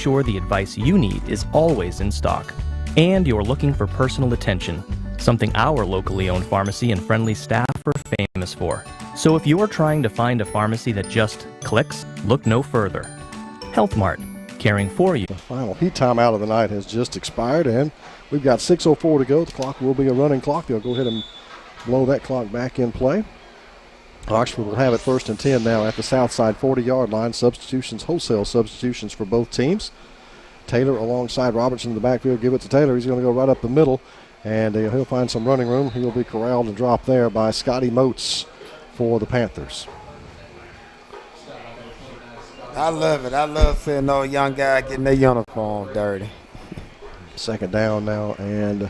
sure the advice you need is always in stock. And you're looking for personal attention, something our locally owned pharmacy and friendly staff are famous for. So if you're trying to find a pharmacy that just clicks, look no further. Health Mart, caring for you. The final heat timeout of the night has just expired, and we've got 6:04 to go. The clock will be a running clock. They'll go ahead and blow that clock back in play. Oxford will have it 1st and 10 now at the south side 40-yard line. Substitutions, wholesale substitutions for both teams. Taylor alongside Robertson in the backfield. Give it to Taylor. He's going to go right up the middle, and he'll find some running room. He'll be corralled and dropped there by Scotty Moats for the Panthers. I love it. I love seeing those young guys getting their uniform dirty. 2nd down now, and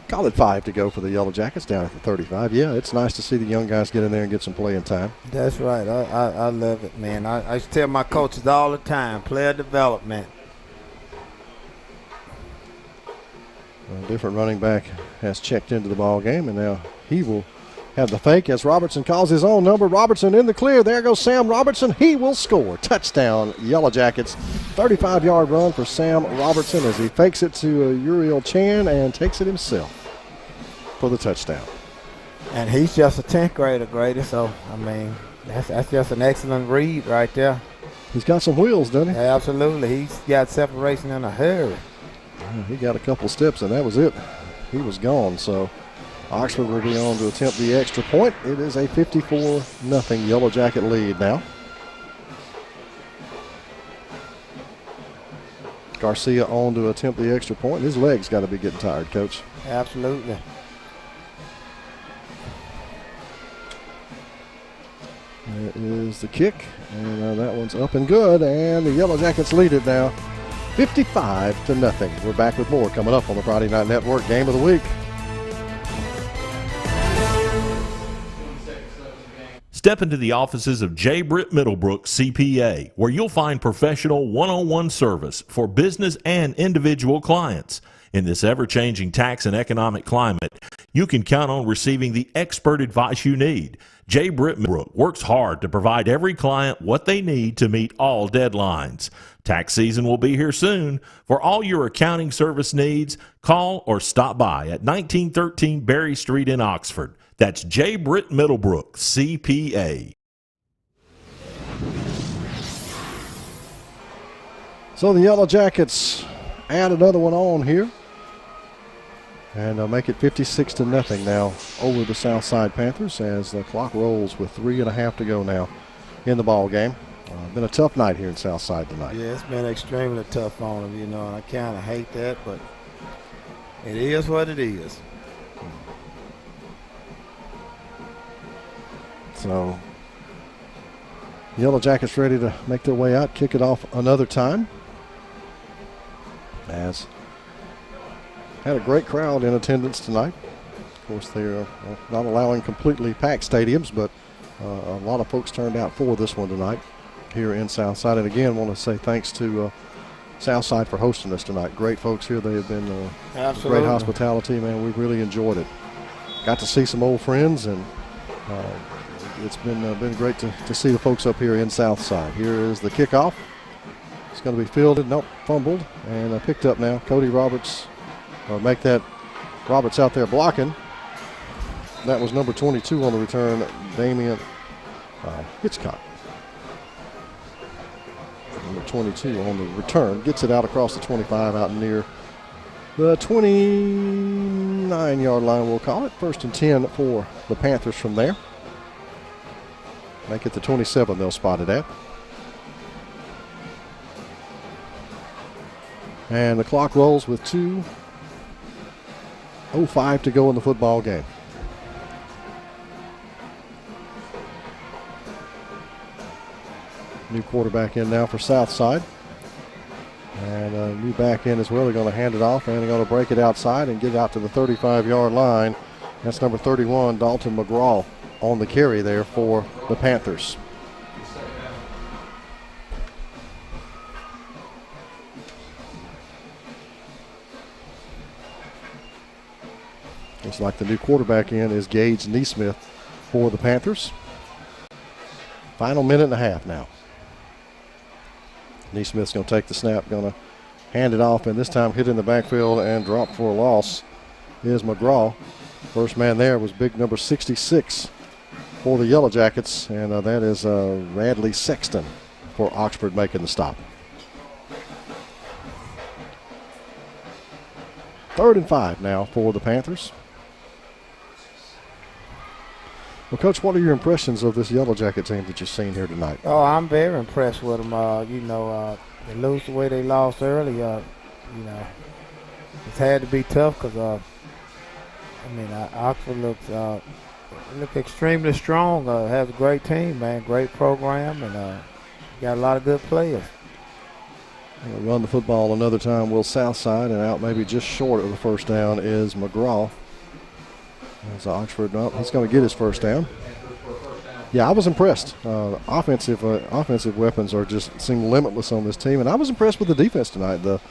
call it 5 to go for the Yellow Jackets down at the 35. Yeah, it's nice to see the young guys get in there and get some playing time. That's right. I love it, man. I used to tell my coaches all the time, player development. A different running back has checked into the ball game, and now he will have the fake as Robertson calls his own number. Robertson in the clear. There goes Sam Robertson. He will score. Touchdown, Yellow Jackets. 35-yard run for Sam Robertson as he fakes it to Uriel Chan and takes it himself for the touchdown. And he's just a 10th grader, Grady, so, I mean, that's just an excellent read right there. He's got some wheels, doesn't he? Absolutely. He's got separation in a hurry. He got a couple steps, and that was it. He was gone, so Oxford will be on to attempt the extra point. It is a 54-0 Yellow Jacket lead now. Garcia on to attempt the extra point. His legs got to be getting tired, Coach. Absolutely. There is the kick, and that one's up and good, and the Yellow Jackets lead it now 55-0. We're back with more coming up on the Friday Night Network Game of the Week. Step into the offices of J. Britt Middlebrook CPA, where you'll find professional one-on-one service for business and individual clients. In this ever-changing tax and economic climate, you can count on receiving the expert advice you need. J. Britt Middlebrook works hard to provide every client what they need to meet all deadlines. Tax season will be here soon. For all your accounting service needs, call or stop by at 1913 Berry Street in Oxford. That's J. Britt Middlebrook, CPA. So the Yellow Jackets add another one on here. And make it 56-0 now over the Southside Panthers as the clock rolls with 3.5 to go now in the ball game. Been a tough night here in Southside tonight. Yeah, it's been extremely tough on them, and I kind of hate that, but it is what it is. So Yellow Jackets ready to make their way out, kick it off another time. As had a great crowd in attendance tonight. Of course, they're not allowing completely packed stadiums, but a lot of folks turned out for this one tonight here in Southside. And again, want to say thanks to Southside for hosting us tonight. Great folks here. They have been great hospitality, man. We've really enjoyed it. Got to see some old friends, and it's been great to see the folks up here in Southside. Here is the kickoff. It's going to be fielded, fumbled, and picked up now. Cody Roberts. Make that Roberts out there blocking. That was number 22 on the return, Damian Hitchcock. Number 22 on the return. Gets it out across the 25 out near the 29-yard line, we'll call it. 1st and 10 for the Panthers from there. Make it the 27 they'll spot it at. And the clock rolls with 2:05 to go in the football game. New quarterback in now for Southside. And a new back in as well. They're going to hand it off, and they're going to break it outside and get it out to the 35-yard line. That's number 31, Dalton McGraw, on the carry there for the Panthers. Looks like the new quarterback in is Gage Neesmith for the Panthers. Final minute and a half now. Neesmith's going to take the snap, going to hand it off, and this time hit in the backfield and drop for a loss is McGraw. First man there was big number 66 for the Yellow Jackets, and that is Radley Sexton for Oxford making the stop. 3rd and 5 now for the Panthers. Well, Coach, what are your impressions of this Yellow Jacket team that you've seen here tonight? Oh, I'm very impressed with them. They lose the way they lost early. It's had to be tough because, Oxford looks extremely strong. Has a great team, man, great program, and got a lot of good players. We'll run the football another time. Will Southside, and out maybe just short of the first down is McGraw. As Oxford, he's going to get his first down. Yeah, I was impressed. Offensive weapons seem limitless on this team, and I was impressed with the defense tonight. The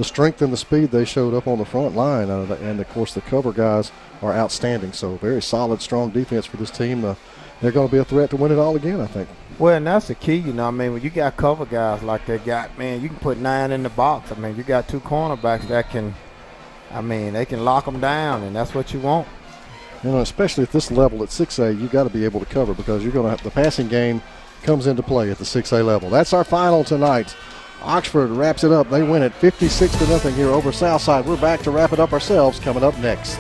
strength and the speed they showed up on the front line, and of course the cover guys are outstanding. So very solid, strong defense for this team. They're going to be a threat to win it all again, I think. Well, and that's the key, when you got cover guys like they got, man, you can put 9 in the box. You got 2 cornerbacks that can, they can lock them down, and that's what you want. Especially at this level at 6A, you got to be able to cover because you're going to have the passing game comes into play at the 6A level. That's our final tonight. Oxford wraps it up. They win it 56-0 here over Southside. We're back to wrap it up ourselves coming up next.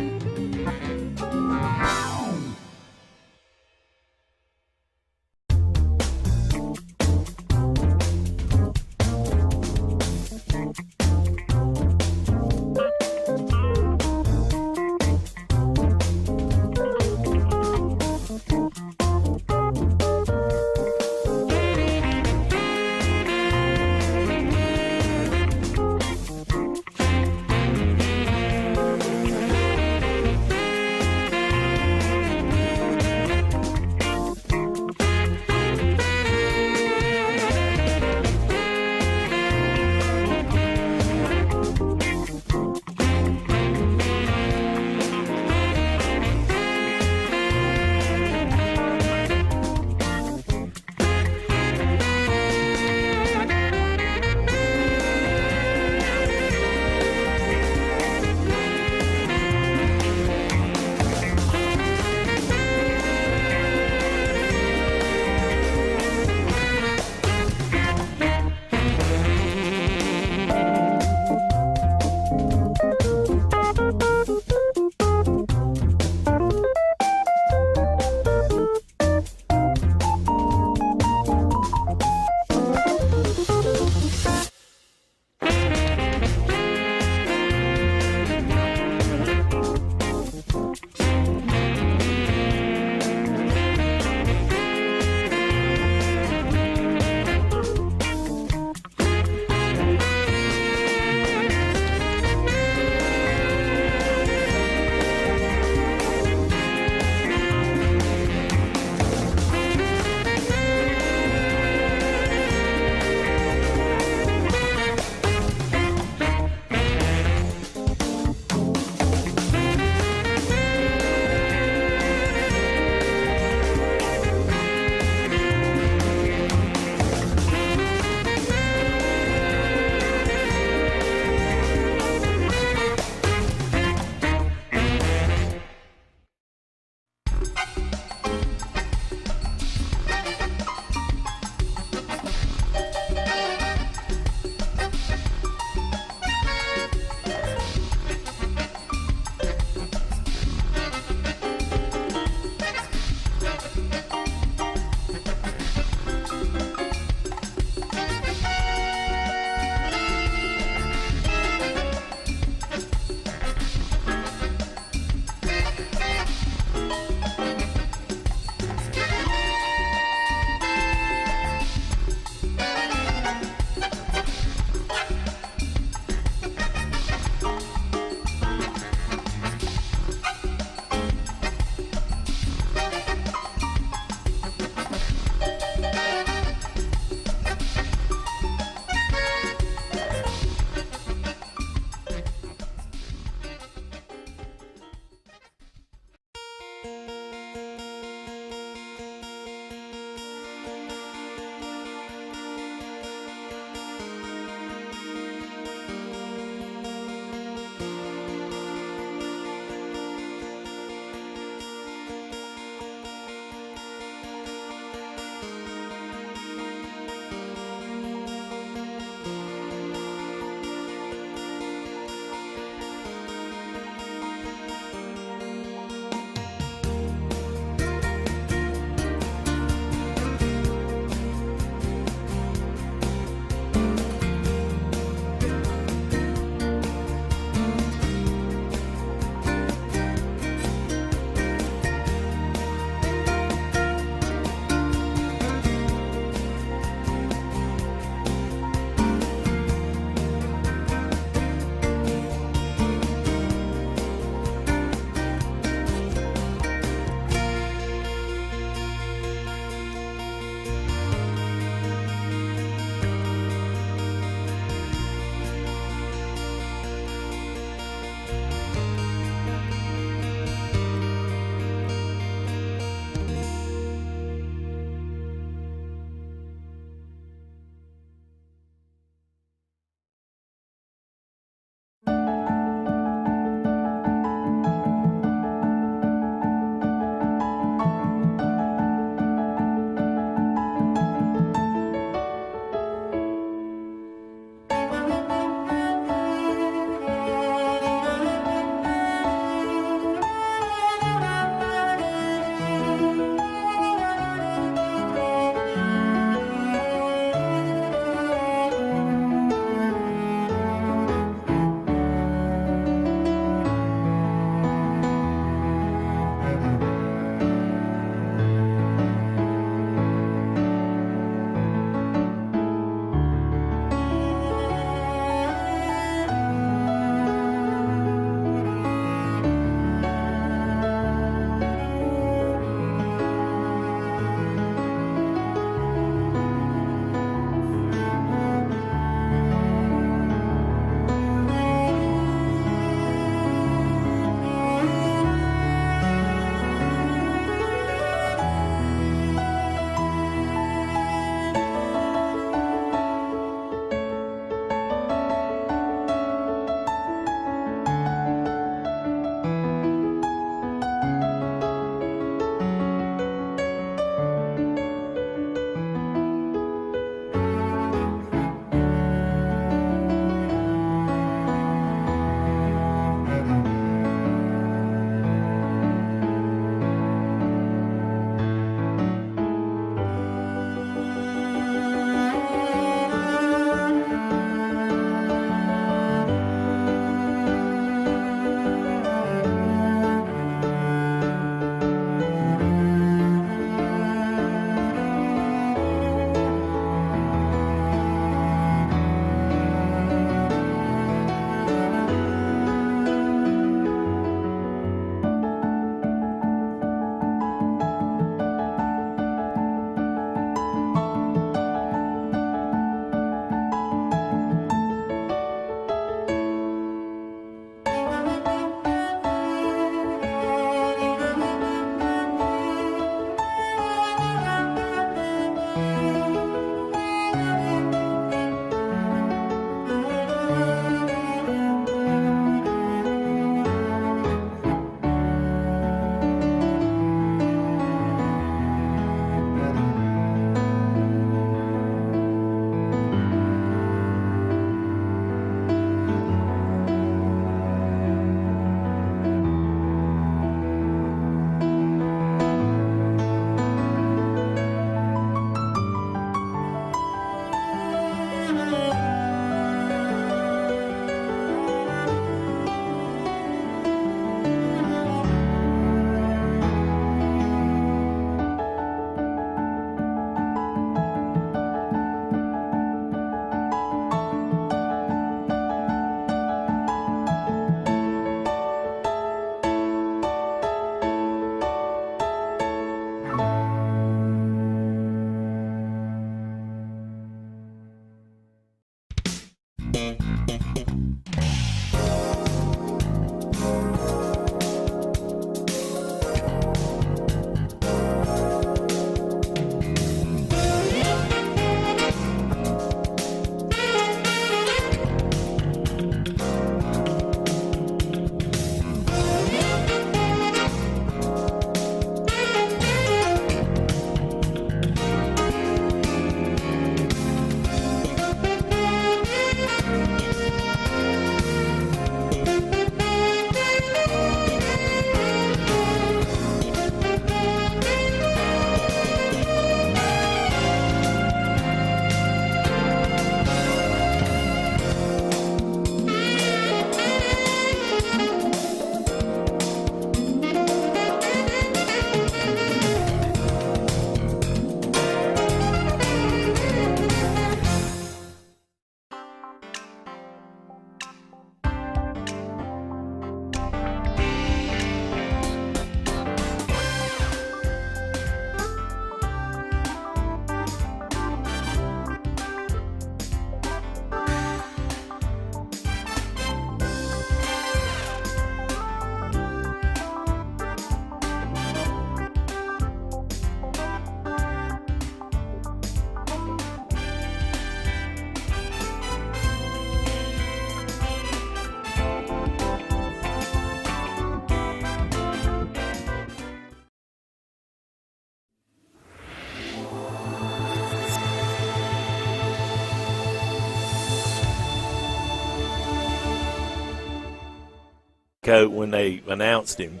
coat when they announced him,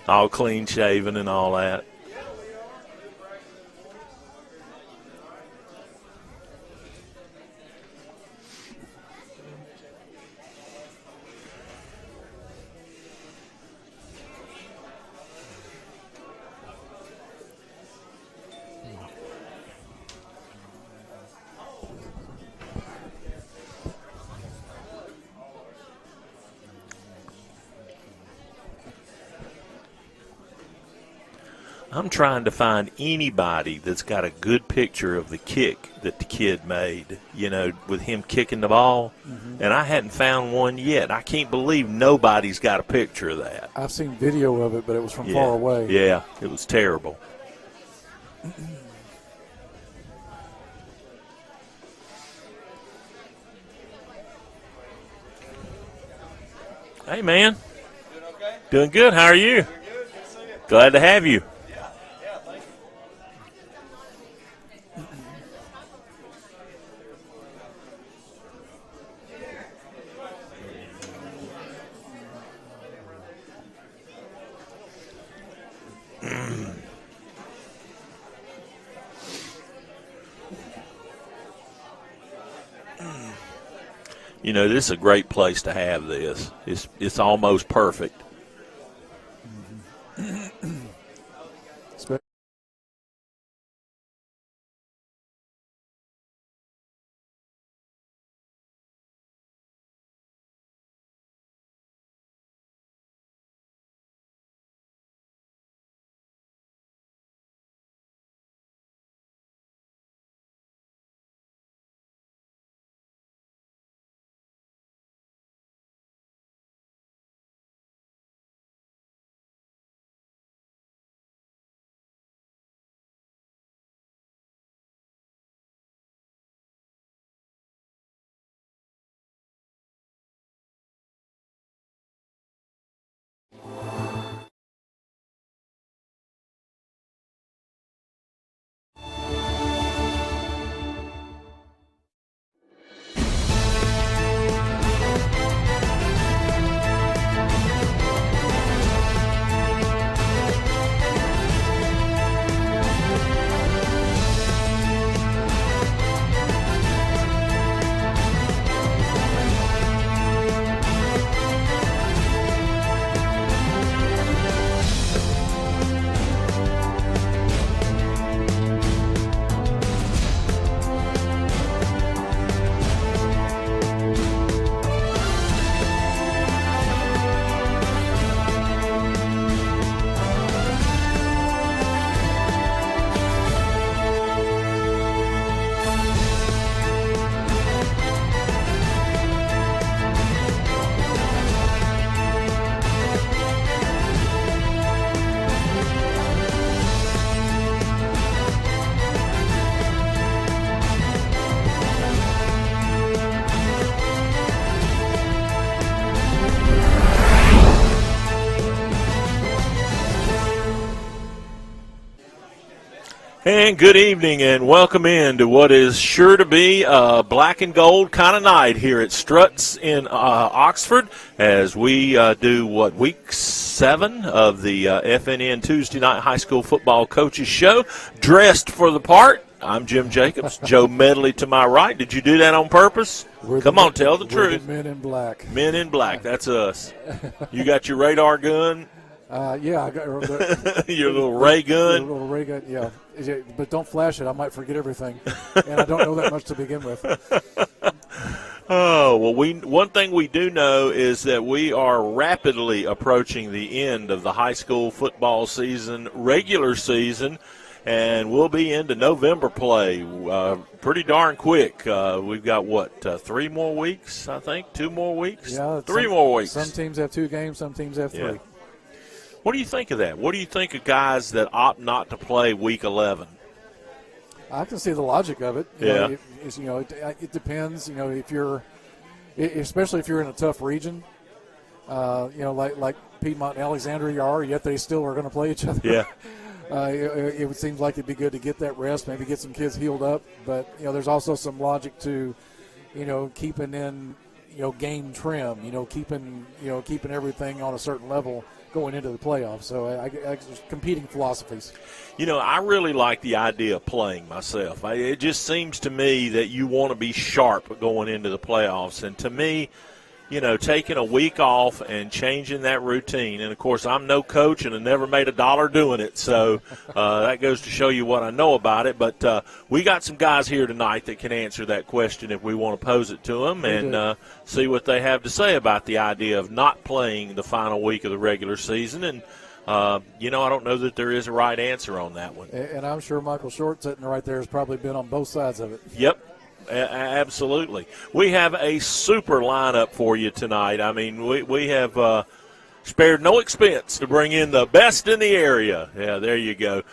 all clean shaven and all that. I'm trying to find anybody that's got a good picture of the kick that the kid made, with him kicking the ball. And I hadn't found one yet. I can't believe nobody's got a picture of that. I've seen video of it, but it was from far away. Yeah, it was terrible. Hey, man. Doing okay? Doing good. How are you? Doing good. Good to see you. Glad to have you. Yeah, thank This is a great place to have this. It's almost perfect. And good evening and welcome in to what is sure to be a black and gold kind of night here at Struts in Oxford as we do week 7 of the FNN Tuesday Night High School Football Coaches Show. Dressed for the part, I'm Jim Jacobs. Joe Medley to my right. Did you do that on purpose? Come on, tell the truth. Men in black. Men in black, that's us. You got your radar gun? Yeah, I got your little ray gun. Your little ray gun, yeah. But don't flash it. I might forget everything, and I don't know that much to begin with. Oh well, one thing we do know is that we are rapidly approaching the end of the high school football season, regular season, and we'll be into November play pretty darn quick. We've got 3 more weeks, I think, 2 more weeks, yeah, 3 more weeks. Some teams have 2 games, some teams have 3. Yeah. What do you think of that? What do you think of guys that opt not to play Week 11? I can see the logic of it. It depends. If you're, especially if you're in a tough region, like Piedmont and Alexandria are, yet they still are going to play each other. Yeah. It would seem like it'd be good to get that rest, maybe get some kids healed up. But there's also some logic to, keeping in, game trim, keeping everything on a certain level going into the playoffs. So just competing philosophies. I really like the idea of playing myself. It just seems to me that you want to be sharp going into the playoffs. And to me, taking a week off and changing that routine. And, of course, I'm no coach and I never made $1 doing it. So that goes to show you what I know about it. But we got some guys here tonight that can answer that question if we want to pose it to them and see what they have to say about the idea of not playing the final week of the regular season. And, I don't know that there is a right answer on that one. And I'm sure Michael Shortt sitting right there has probably been on both sides of it. Yep. Absolutely. We have a super lineup for you tonight. I mean, we have spared no expense to bring in the best in the area. Yeah, there you go.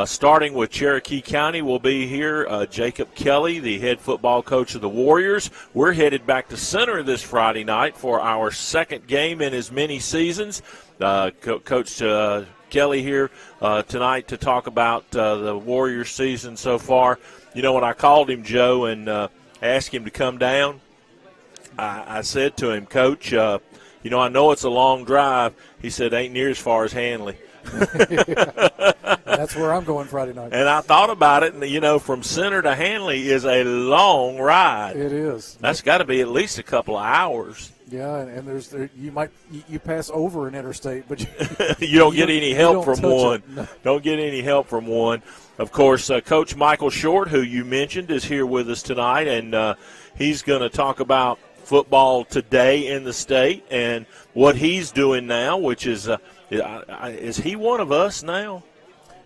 Starting with Cherokee County will be here, Jacob Kelley, the head football coach of the Warriors. We're headed back to Center this Friday night for our second game in as many seasons. Coach Kelley here tonight to talk about the Warriors season so far. When I called him, Joe, and asked him to come down, I said to him, Coach, I know it's a long drive. He said, ain't near as far as Hanley. That's where I'm going Friday night. And I thought about it, and, from Center to Hanley is a long ride. It is. That's got to be at least a couple of hours. Yeah, and you pass over an interstate, but you don't get any help from one. No. Don't get any help from one. Of course, Coach Michael Shortt, who you mentioned, is here with us tonight, and he's going to talk about football today in the state and what he's doing now, which is he one of us now?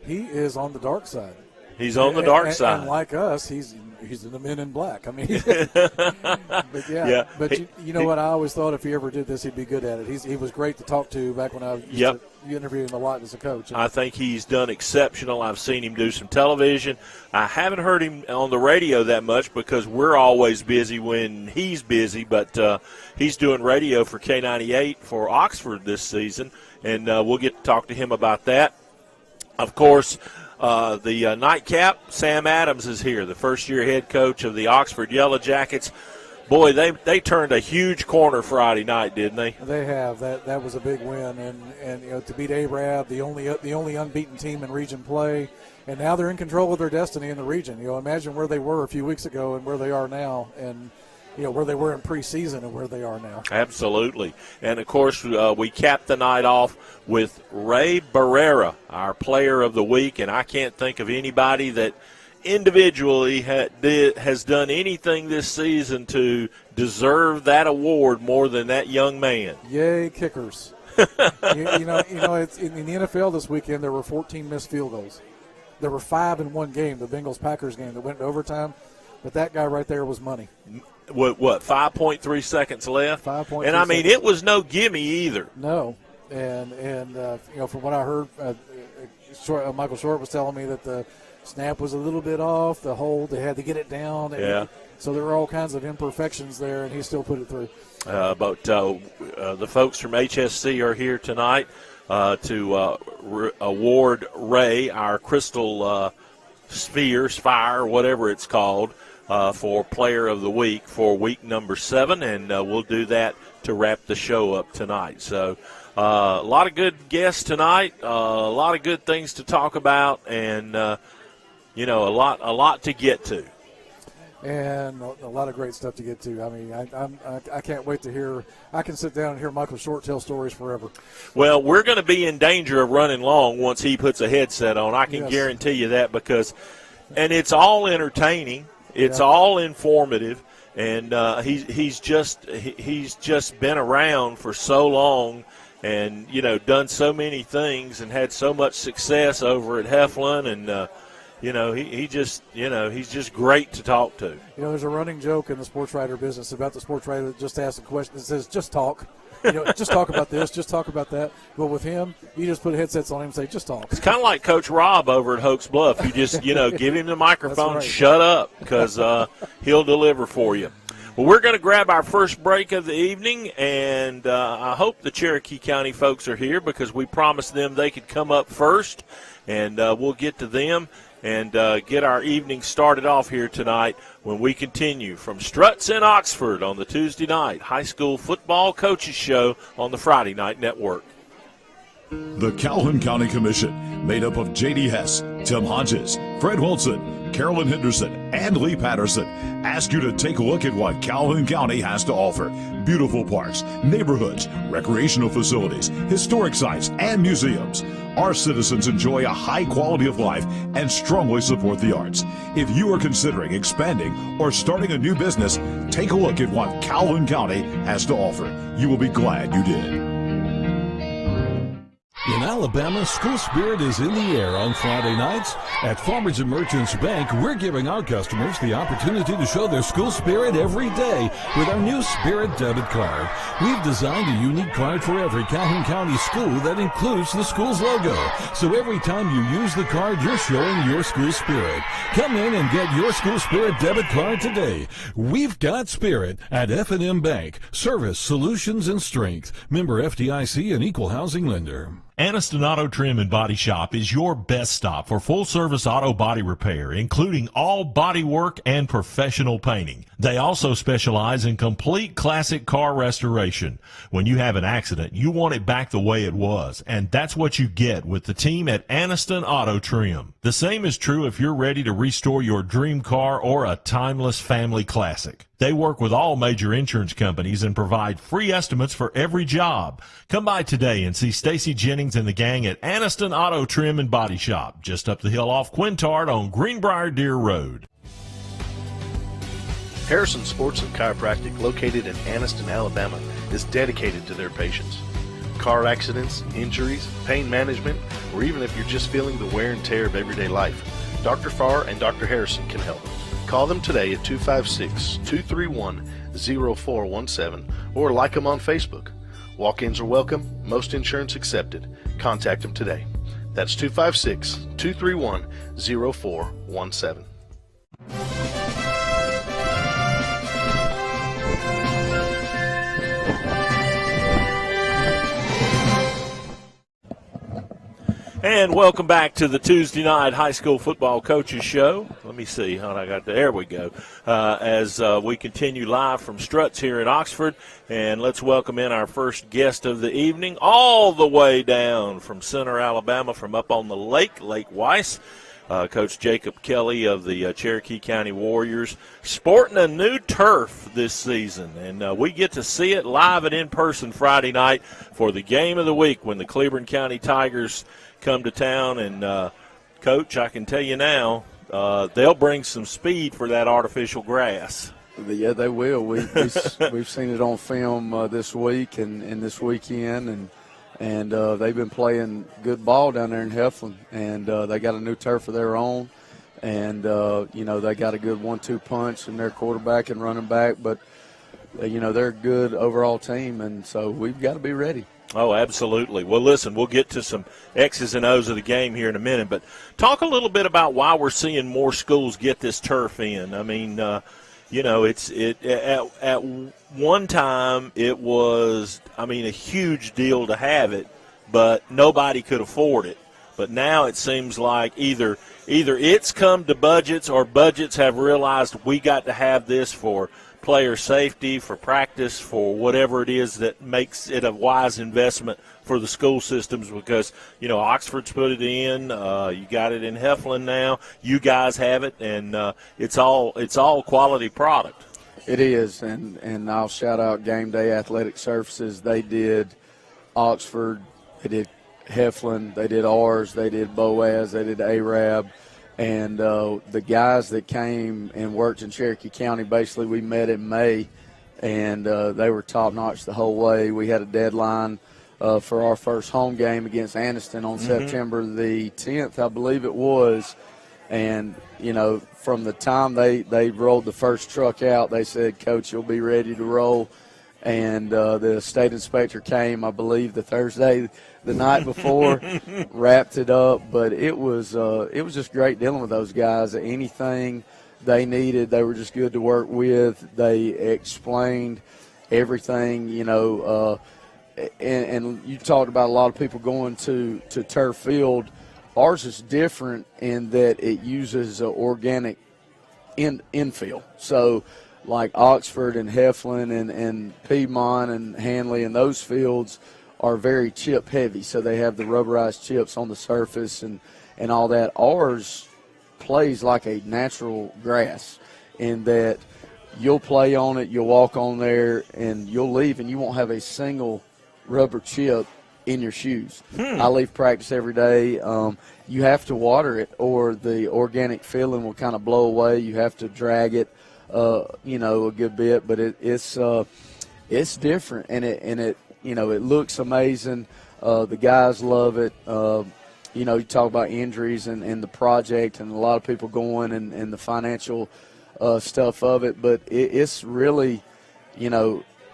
He is on the dark side. He's on the dark side. And like us, he's in the Men in Black. I mean, but yeah. But you know what? I always thought if he ever did this, he'd be good at it. He was great to talk to back when I used to interview him a lot as a coach. I think he's done exceptional. I've seen him do some television. I haven't heard him on the radio that much because we're always busy when he's busy, but he's doing radio for K98 for Oxford this season, and we'll get to talk to him about that. Of course, the nightcap, Sam Adams is here, the first-year head coach of the Oxford Yellow Jackets. Boy, they turned a huge corner Friday night, didn't they? They have. That was a big win, and to beat ARAB, the only unbeaten team in region play, and now they're in control of their destiny in the region. Imagine where they were a few weeks ago and where they are now, and where they were in preseason and where they are now. Absolutely. And, of course, we capped the night off with Rey Barrera, our player of the week, and I can't think of anybody that individually has done anything this season to deserve that award more than that young man. Yay, kickers. It's in the NFL this weekend there were 14 missed field goals. There were 5 in one game, the Bengals-Packers game that went to overtime, but that guy right there was money. What 5.3 seconds left? 5.3 And, I mean, seconds. it was no gimme either. No. And from what I heard, Michael Shortt was telling me that the snap was a little bit off, the hold, they had to get it down. So there were all kinds of imperfections there, and he still put it through. But the folks from HSC are here tonight to award Rey our Crystal Spire, whatever it's called, for Player of the Week for week number 7, and we'll do that to wrap the show up tonight. So a lot of good guests tonight, a lot of good things to talk about, and a lot to get to. And a lot of great stuff to get to. I mean, I can't wait to hear. I can sit down and hear Michael Shortt tell stories forever. Well, we're going to be in danger of running long once he puts a headset on. I can guarantee you that and it's all entertaining. It's all informative, and he's just been around for so long, and done so many things and had so much success over at Heflin, and he's just great to talk to. There's a running joke in the sports writer business about the sports writer that just asks a question that says, just talk. Just talk about this, just talk about that. But with him, you just put headsets on him and say, just talk. It's kind of like Coach Rob over at Hoax Bluff. You just, give him the microphone, right. Shut up, because he'll deliver for you. Well, we're going to grab our first break of the evening, and I hope the Cherokee County folks are here because we promised them they could come up first, and we'll get to them. and get our evening started off here tonight when we continue from Struts in Oxford on the Tuesday night high school football coaches show on the Friday Night Network. The Calhoun County Commission, made up of J.D. Hess, Tim Hodges, Fred Wilson, Carolyn Henderson, and Lee Patterson, ask you to take a look at what Calhoun County has to offer. Beautiful parks, neighborhoods, recreational facilities, historic sites, and museums. Our citizens enjoy a high quality of life and strongly support the arts. If you are considering expanding or starting a new business, take a look at what Calhoun County has to offer. You will be glad you did. In Alabama, school spirit is in the air on Friday nights. At Farmers and Merchants Bank, we're giving our customers the opportunity to show their school spirit every day with our new Spirit debit card. We've designed a unique card for every Calhoun County school that includes the school's logo. So every time you use the card, you're showing your school spirit. Come in and get your school spirit debit card today. We've got spirit at FNN Bank. Service, solutions, and strength. Member FDIC and equal housing lender. Aniston Auto Trim and Body Shop is your best stop for full-service auto body repair, including all body work and professional painting. They also specialize in complete classic car restoration. When you have an accident, you want it back the way it was, and that's what you get with the team at Aniston Auto Trim. The same is true if you're ready to restore your dream car or a timeless family classic. They work with all major insurance companies and provide free estimates for every job. Come by today and see Stacy Jennings and the gang at Aniston Auto Trim and Body Shop, just up the hill off Quintard on Greenbrier Deer Road. Harrison Sports and Chiropractic, located in Aniston, Alabama, is dedicated to their patients. Car accidents, injuries, pain management, or even if you're just feeling the wear and tear of everyday life, Dr. Farr and Dr. Harrison can help. Call them today at 256-231-0417 or like them on Facebook. Walk-ins are welcome, most insurance accepted. Contact them today. That's 256-231-0417. And welcome back to the Tuesday night high school football coaches show. Let me see how I got there. We go. As we continue live from Struts here in Oxford, and let's welcome in our first guest of the evening, all the way down from Center, Alabama, from up on the lake, Lake Weiss. Coach Jacob Kelley of the Cherokee County Warriors, sporting a new turf this season. And we get to see it live and in person Friday night for the game of the week when the Cleburne County Tigers come to town. And, Coach, I can tell you now, they'll bring some speed for that artificial grass. Yeah, they will. We've seen it on film this week and this weekend, and they've been playing good ball down there in Heflin, and they got a new turf of their own, and they got a good 1-2 punch in their quarterback and running back, but they're a good overall team, and so we've got to be ready. Oh, absolutely. Well, listen, we'll get to some X's and O's of the game here in a minute, but talk a little bit about why we're seeing more schools get this turf in. I mean, at one time it was, a huge deal to have it, but nobody could afford it. But now it seems like either it's come to budgets or budgets have realized we got to have this for player safety, for practice, for whatever it is that makes it a wise investment for the school systems, because Oxford's put it in, you got it in Heflin now, you guys have it, and it's all quality product. It is, and I'll shout out Game Day Athletic Services. They did Oxford, they did Heflin, they did ours, they did Boaz, they did Arab. And the guys that came and worked in Cherokee County, basically we met in May, and they were top-notch the whole way. We had a deadline for our first home game against Aniston on September the 10th, I believe it was. And, from the time they rolled the first truck out, they said, Coach, you'll be ready to roll. And the state inspector came, I believe, the Thursday, the night before, wrapped it up. But it was just great dealing with those guys. Anything they needed, they were just good to work with. They explained everything, and you talked about a lot of people going to turf field. ours is different in that it uses organic infill. So like Oxford and Heflin and Piedmont and Hanley and those fields are very chip heavy. So they have the rubberized chips on the surface and all that. Ours plays like a natural grass in that you'll play on it, you'll walk on there, and you'll leave, and you won't have a single rubber chip in your shoes. I leave practice every day. You have to water it or the organic filling will kind of blow away. You have to drag it, a good bit, but it's different, and it it looks amazing. The guys love it. You talk about injuries and the project and a lot of people going and the financial stuff of it, but it's really,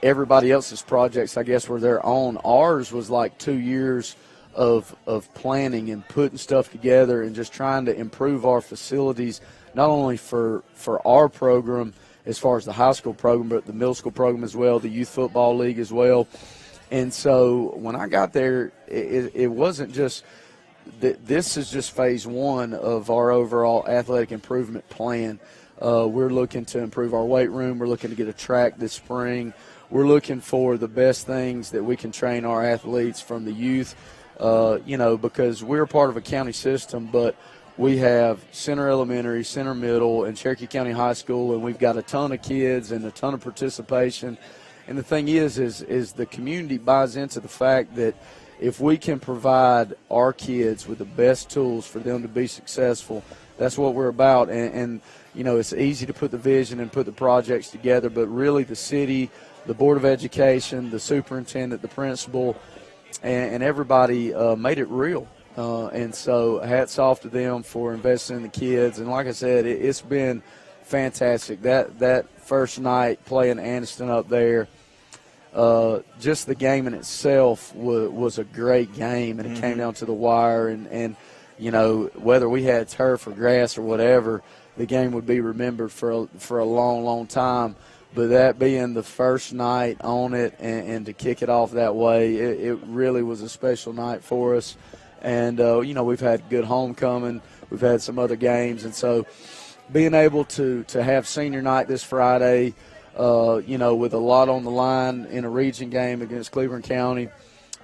everybody else's projects, I guess, were their own. Ours was like 2 years of planning and putting stuff together and just trying to improve our facilities, not only for our program as far as the high school program, but the middle school program as well, the youth football league as well. And so when I got there, it wasn't just this is just phase one of our overall athletic improvement plan. We're looking to improve our weight room. We're looking to get a track this spring. We're looking for the best things that we can train our athletes from the youth, because we're part of a county system, but we have Center Elementary, Center Middle, and Cherokee County High School, and we've got a ton of kids and a ton of participation. And the thing is the community buys into the fact that if we can provide our kids with the best tools for them to be successful, that's what we're about. And it's easy to put the vision and put the projects together, but really the city, the Board of Education, the superintendent, the principal, and everybody made it real. And so hats off to them for investing in the kids. And like I said, it's been fantastic. That first night playing Anniston up there, just the game in itself was a great game, and it came down to the wire. And whether we had turf or grass or whatever, the game would be remembered for a long, long time. But that being the first night on it and to kick it off that way, it really was a special night for us. And, we've had good homecoming. We've had some other games. And so being able to have senior night this Friday, with a lot on the line in a region game against Cleveland County,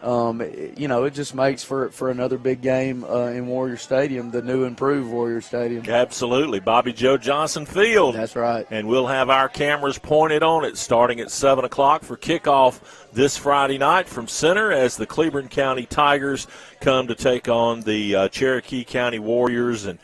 it just makes for another big game in Warrior Stadium, the new improved Warrior Stadium. Absolutely. Bobby Joe Johnson Field. That's right. And we'll have our cameras pointed on it starting at 7 o'clock for kickoff this Friday night from center as the Cleveland County Tigers come to take on the Cherokee County Warriors. And,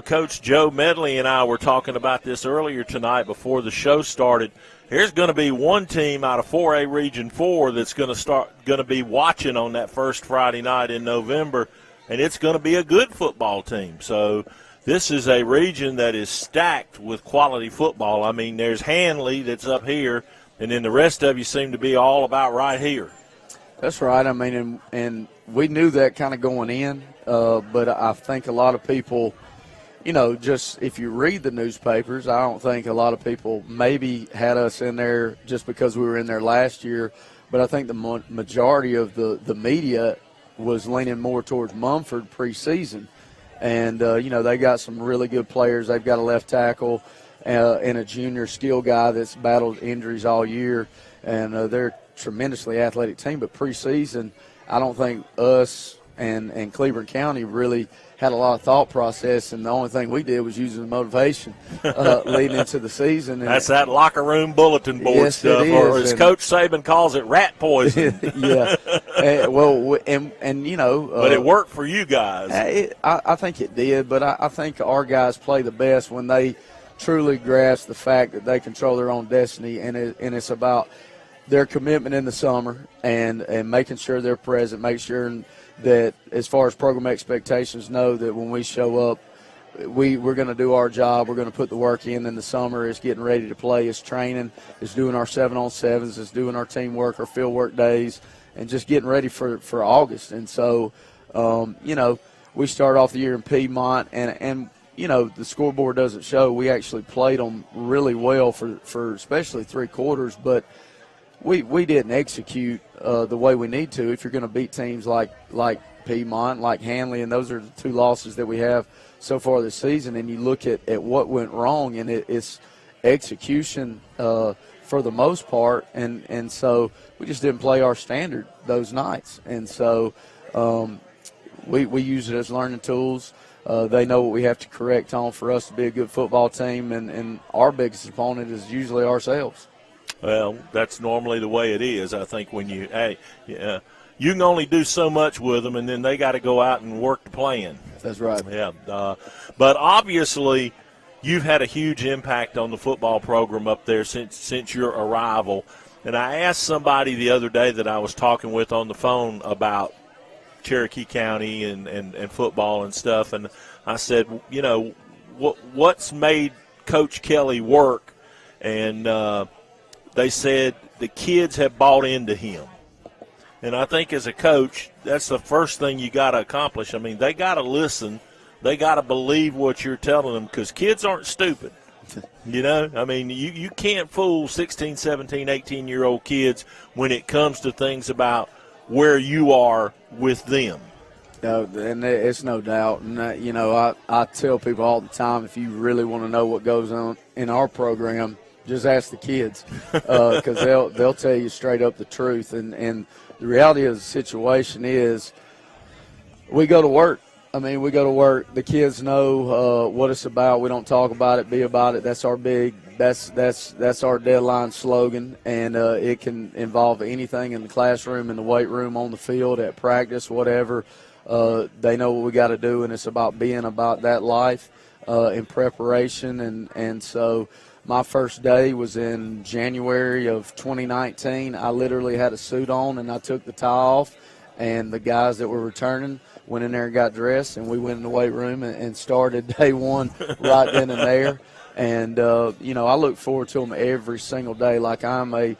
Coach Joe Medley and I were talking about this earlier tonight before the show started. There's going to be one team out of 4A Region 4 that's going to be watching on that first Friday night in November, and it's going to be a good football team. So this is a region that is stacked with quality football. I mean, there's Hanley that's up here, and then the rest of you seem to be all about right here. That's right. I mean, and we knew that kind of going in, but I think a lot of people – just if you read the newspapers, I don't think a lot of people maybe had us in there just because we were in there last year. But I think the majority of the media was leaning more towards Mumford preseason. And, they got some really good players. They've got a left tackle and a junior skill guy that's battled injuries all year. And they're a tremendously athletic team. But preseason, I don't think us and Cleveland County really had a lot of thought process, and the only thing we did was use the motivation leading into the season. And that's that locker room bulletin board stuff, or as Coach Saban calls it, rat poison. Yeah. But it worked for you guys. I think it did, but I think our guys play the best when they truly grasp the fact that they control their own destiny, and it's about their commitment in the summer and making sure they're present, make sure that as far as program expectations know that when we show up, we're going to do our job. We're going to put the work in the summer. It's getting ready to play. It's training. It's doing our 7-on-7s. It's doing our teamwork, our field work days, and just getting ready for August. And so, we start off the year in Piedmont, and the scoreboard doesn't show. We actually played them really well for especially 3 quarters, but we didn't execute the way we need to if you're going to beat teams like Piedmont, like Hanley, and those are the 2 losses that we have so far this season. And you look at what went wrong, and it's execution for the most part, and so we just didn't play our standard those nights. And so we use it as learning tools. They know what we have to correct on for us to be a good football team, and our biggest opponent is usually ourselves. Well, that's normally the way it is. I think when you you can only do so much with them, and then they got to go out and work the plan. That's right. Yeah, but obviously you've had a huge impact on the football program up there since your arrival. And I asked somebody the other day that I was talking with on the phone about Cherokee County and football and stuff, and I said, you know, what's made Coach Kelley work? And they said the kids have bought into him. And I think as a coach, that's the first thing you got to accomplish. I mean, they got to listen. They got to believe what you're telling them, because kids aren't stupid. You know, I mean, you can't fool 16, 17, 18-year-old kids when it comes to things about where you are with them. No, and it's no doubt. And, you know, I tell people all the time, if you really want to know what goes on in our program, just ask the kids, because they'll tell you straight up the truth. And the reality of the situation is we go to work. I mean, we go to work. The kids know what it's about. We don't talk about it, be about it. That's our that's our deadline slogan, and it can involve anything in the classroom, in the weight room, on the field, at practice, whatever. They know what we got to do, and it's about being about that life in preparation. And so my first day was in January of 2019. I literally had a suit on, and I took the tie off, and the guys that were returning went in there and got dressed, and we went in the weight room and started day one right then and there. And, you know, I look forward to them every single day. Like, I'm a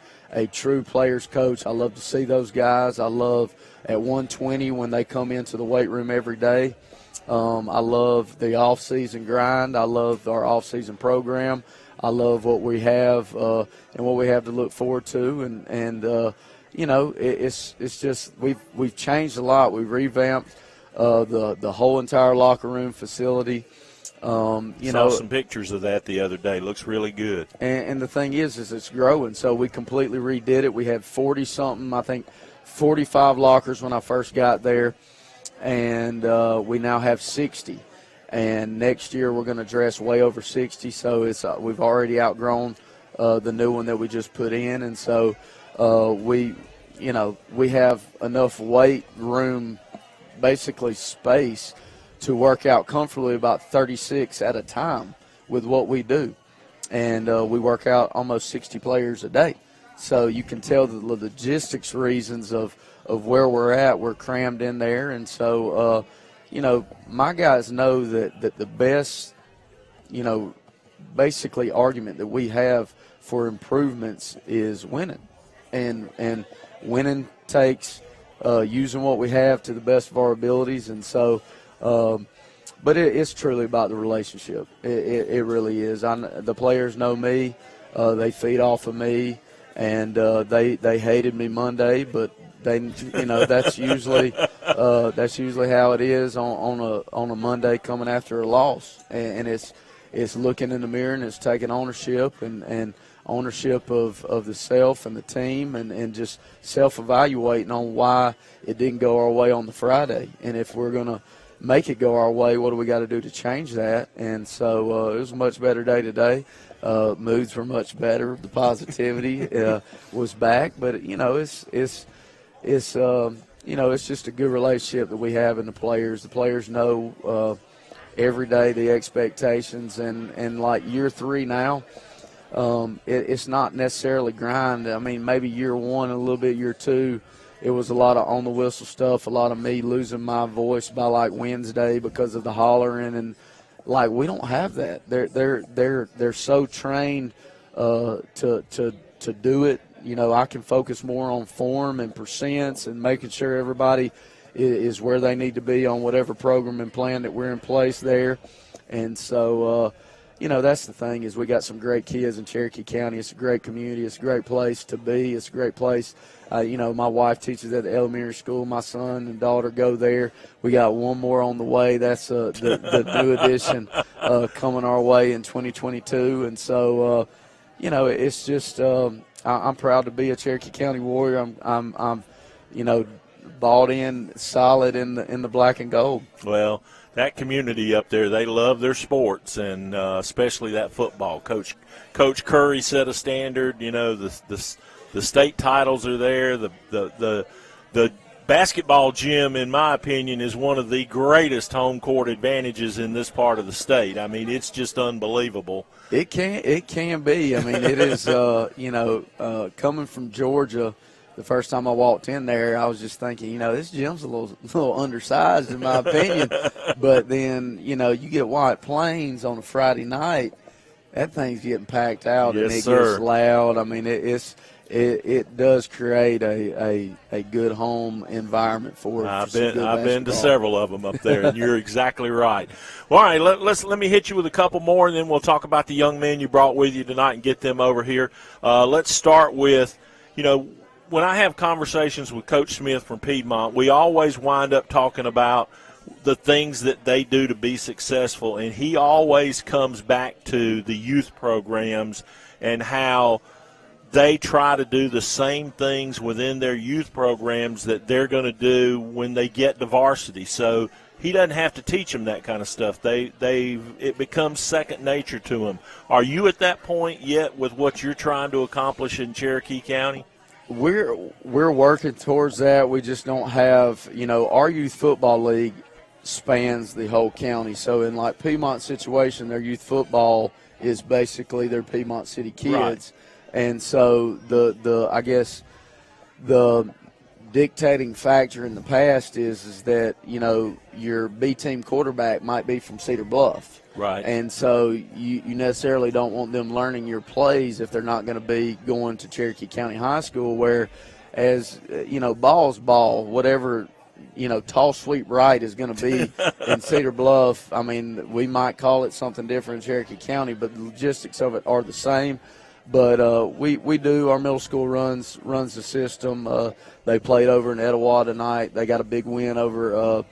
true players coach. I love to see those guys. I love at 120 when they come into the weight room every day. I love the off-season grind. I love our off-season program. I love what we have and what we have to look forward to. And you know, it's just we've changed a lot. We've revamped the whole entire locker room facility. You saw some pictures of that the other day. Looks really good. And the thing is it's growing. So we completely redid it. We had 40-something, I think 45 lockers when I first got there, and we now have 60. And next year we're going to dress way over 60. So it's we've already outgrown the new one that we just put in, and so we have enough weight room, basically space, to work out comfortably about 36 at a time with what we do. And we work out almost 60 players a day. So you can tell the logistics reasons of where we're at, we're crammed in there. And so, you know, my guys know that the best, you know, basically argument that we have for improvements is winning. And winning takes using what we have to the best of our abilities. And so, but it's truly about the relationship. It really is. The players know me. They feed off of me, and they hated me Monday, but they, you know, that's usually how it is on a Monday coming after a loss. And it's looking in the mirror, and it's taking ownership and ownership of the self and the team, and just self-evaluating on why it didn't go our way on the Friday. And if we're going to make it go our way, what do we got to do to change that? And so it was a much better day today. Moods were much better. The positivity was back. But, you know, it's you know, it's just a good relationship that we have in the players. The players know every day the expectations. And like year 3 now, it's not necessarily grind. I mean, maybe year 1 and a little bit year 2, it was a lot of on-the-whistle stuff, a lot of me losing my voice by, like, Wednesday because of the hollering. And, like, we don't have that. They're so trained to do it. You know, I can focus more on form and percents and making sure everybody is where they need to be on whatever program and plan that we're in place there. And so, that's the thing is we got some great kids in Cherokee County. It's a great community. It's a great place to be. It's a great place. My wife teaches at the elementary school. My son and daughter go there. We got one more on the way. That's the new addition coming our way in 2022. And so, it's just I'm proud to be a Cherokee County Warrior. I'm bought in solid in the black and gold. Well, that community up there, they love their sports, and especially that football. Coach Curry set a standard. The state titles are there. The basketball gym, in my opinion, is one of the greatest home court advantages in this part of the state. I mean, it's just unbelievable. It can be. I mean, it is. Coming from Georgia. The first time I walked in there, I was just thinking, this gym's a little undersized in my opinion. But then, you get White Plains on a Friday night, that thing's getting packed out, and it gets loud. I mean, it does create a good home environment for I've been to several of them up there, and you're exactly right. Well, all right, let me hit you with a couple more, and then we'll talk about the young men you brought with you tonight and get them over here. Let's start with, when I have conversations with Coach Smith from Piedmont, we always wind up talking about the things that they do to be successful, and he always comes back to the youth programs and how they try to do the same things within their youth programs that they're going to do when they get to varsity. So he doesn't have to teach them that kind of stuff. It becomes second nature to them. Are you at that point yet with what you're trying to accomplish in Cherokee County? We're working towards that. We just don't have, our youth football league spans the whole county. So in like Piedmont situation, their youth football is basically their Piedmont City kids. Right. And so I guess the dictating factor in the past is that, your B-team quarterback might be from Cedar Bluff. Right. And so you necessarily don't want them learning your plays if they're not going to be going to Cherokee County High School where, as, ball's ball, whatever, tall, sweep, right is going to be in Cedar Bluff. I mean, we might call it something different in Cherokee County, but the logistics of it are the same. But we do. Our middle school runs the system. They played over in Etowah tonight. They got a big win over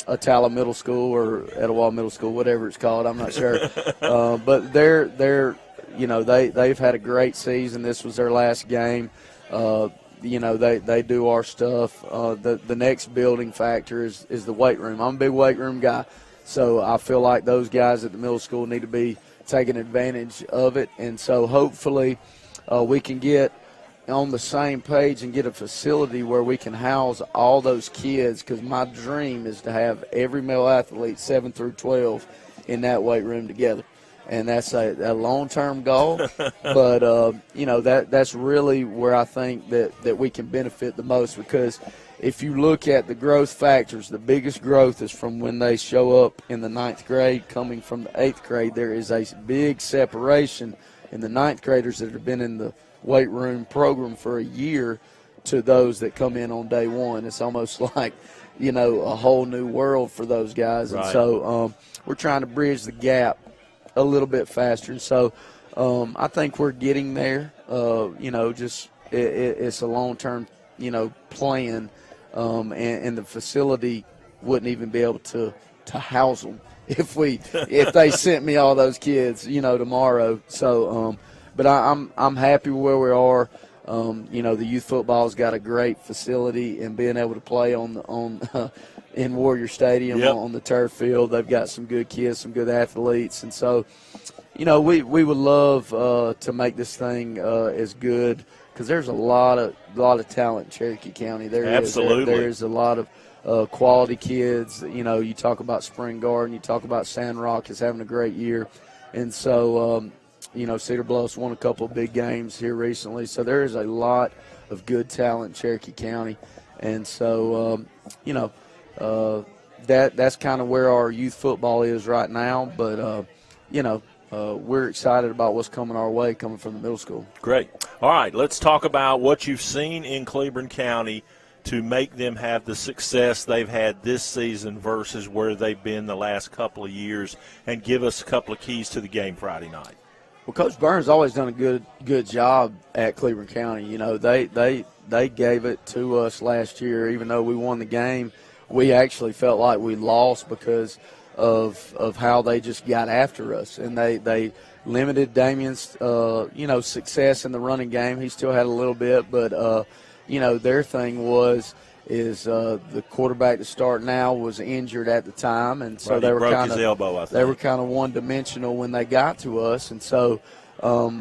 Atala Middle School or Etowah Middle School, whatever it's called. I'm not sure. But they've had a great season. This was their last game. They do our stuff. The next building factor is the weight room. I'm a big weight room guy, so I feel like those guys at the middle school need to be taking advantage of it. And so hopefully we can get on the same page and get a facility where we can house all those kids, because my dream is to have every male athlete 7 through 12 in that weight room together. And that's a long-term goal, but, that's really where I think that we can benefit the most, because if you look at the growth factors, the biggest growth is from when they show up in the 9th grade coming from the 8th grade. There is a big separation in the 9th graders that have been in the weight room program for a year to those that come in on day one. It's almost like, a whole new world for those guys. Right. And so we're trying to bridge the gap a little bit faster. And so I think we're getting there. It's a long-term, plan, and the facility wouldn't even be able to house them if they sent me all those kids, tomorrow. So, but I'm happy where we are. The youth football's got a great facility, and being able to play in Warrior Stadium. Yep. On the turf field, they've got some good kids, some good athletes, and so, we would love to make this thing as good, because there's a lot of talent in Cherokee County. Absolutely. There's a lot of quality kids. You talk about Spring Garden, you talk about Sandrock is having a great year, and so. Cedar Bluff's won a couple of big games here recently. So there is a lot of good talent in Cherokee County. And so, that's kind of where our youth football is right now. But, we're excited about what's coming our way coming from the middle school. Great. All right, let's talk about what you've seen in Cleburne County to make them have the success they've had this season versus where they've been the last couple of years, and give us a couple of keys to the game Friday night. Well, Coach Burns always done a good job at Cleveland County. You know, they gave it to us last year. Even though we won the game, we actually felt like we lost because of how they just got after us, and they limited Damien's success in the running game. He still had a little bit, but their thing is the quarterback to start now was injured at the time, and so they were kind of elbow, I think. They were kind of one-dimensional when they got to us, and so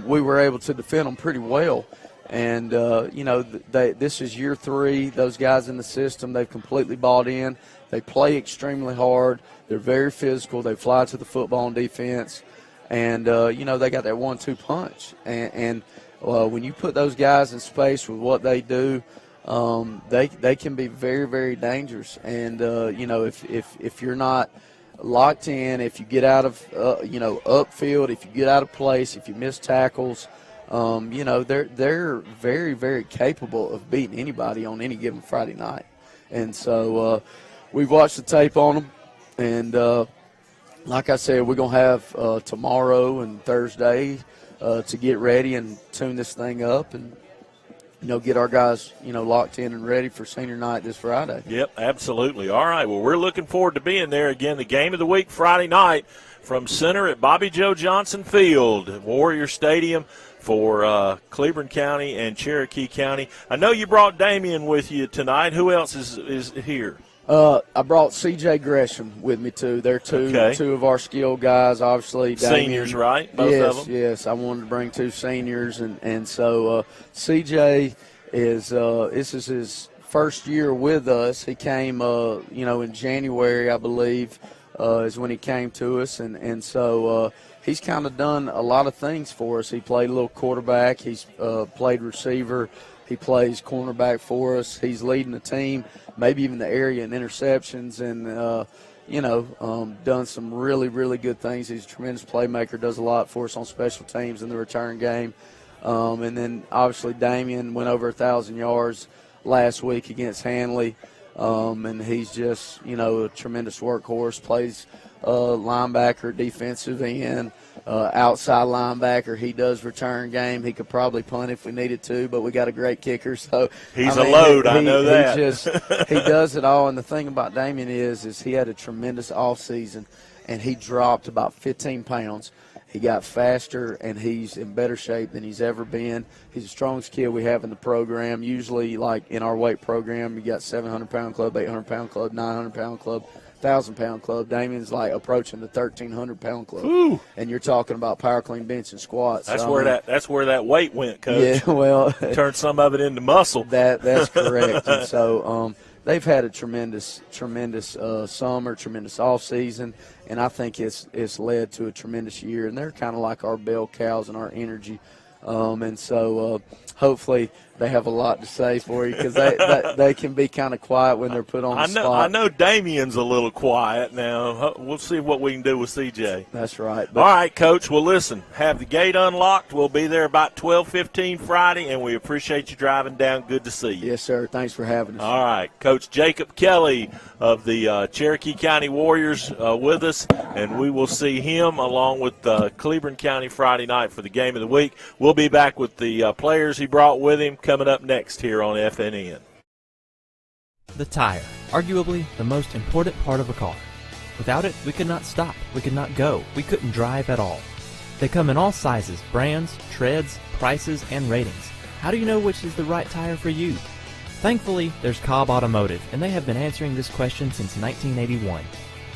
we were able to defend them pretty well. And this is year 3. Those guys in the system, they've completely bought in. They play extremely hard. They're very physical. They fly to the football on defense, and they got that 1-2 punch. And when you put those guys in space with what they do, they can be very, very dangerous. And if you're not locked in, if you get out of upfield, if you get out of place, if you miss tackles, they're very, very capable of beating anybody on any given Friday night. And so we've watched the tape on them, and like I said, we're gonna have tomorrow and Thursday to get ready and tune this thing up, and get our guys, locked in and ready for senior night this Friday. Yep, absolutely. All right, well, we're looking forward to being there. Again, the game of the week Friday night from center at Bobby Joe Johnson Field, Warrior Stadium, for Cleveland County and Cherokee County. I know you brought Damien with you tonight. Who else is here? I brought C.J. Gresham with me, too. They're two of our skilled guys, obviously. Seniors, right? Both of them? Yes. I wanted to bring 2 seniors. And so C.J. this is his first year with us. He came, in January, I believe, is when he came to us. And so he's kind of done a lot of things for us. He played a little quarterback. He's played receiver. He plays cornerback for us. He's leading the team, maybe even the area in interceptions, and, done some really, really good things. He's a tremendous playmaker, does a lot for us on special teams in the return game. And then, obviously, Damien went over 1,000 yards last week against Hanley, and he's just, a tremendous workhorse, plays linebacker, defensive end, outside linebacker. He does return game. He could probably punt if we needed to, but we got a great kicker. So he's a load. I know that. He does it all. And the thing about Damien is he had a tremendous offseason, and he dropped about 15 pounds. He got faster, and he's in better shape than he's ever been. He's the strongest kid we have in the program. Usually, like in our weight program, you got 700-pound club, 800-pound club, 900-pound club, 1,000-pound club. Damien's like approaching the 1,300-pound club. Ooh. And you're talking about power clean, bench, and squats. That's where that weight went, Coach. Yeah, well, turned some of it into muscle. That's correct. And so they've had a tremendous summer, tremendous off season, and I think it's led to a tremendous year. And they're kind of like our bell cows and our energy. And so hopefully they have a lot to say for you, because they can be kind of quiet when they're put on the spot. I know Damien's a little quiet now. We'll see what we can do with CJ. That's right. All right, Coach. Well, listen, have the gate unlocked. We'll be there about 12:15 Friday, and we appreciate you driving down. Good to see you. Yes, sir. Thanks for having us. All right. Coach Jacob Kelley of the Cherokee County Warriors with us, and we will see him along with Cleveland County Friday night for the game of the week. We'll be back with the players he brought with him coming up next here on FNN. The tire, arguably the most important part of a car. Without it, we could not stop, we could not go, we couldn't drive at all. They come in all sizes, brands, treads, prices, and ratings. How do you know which is the right tire for you? Thankfully, there's Cobb Automotive, and they have been answering this question since 1981.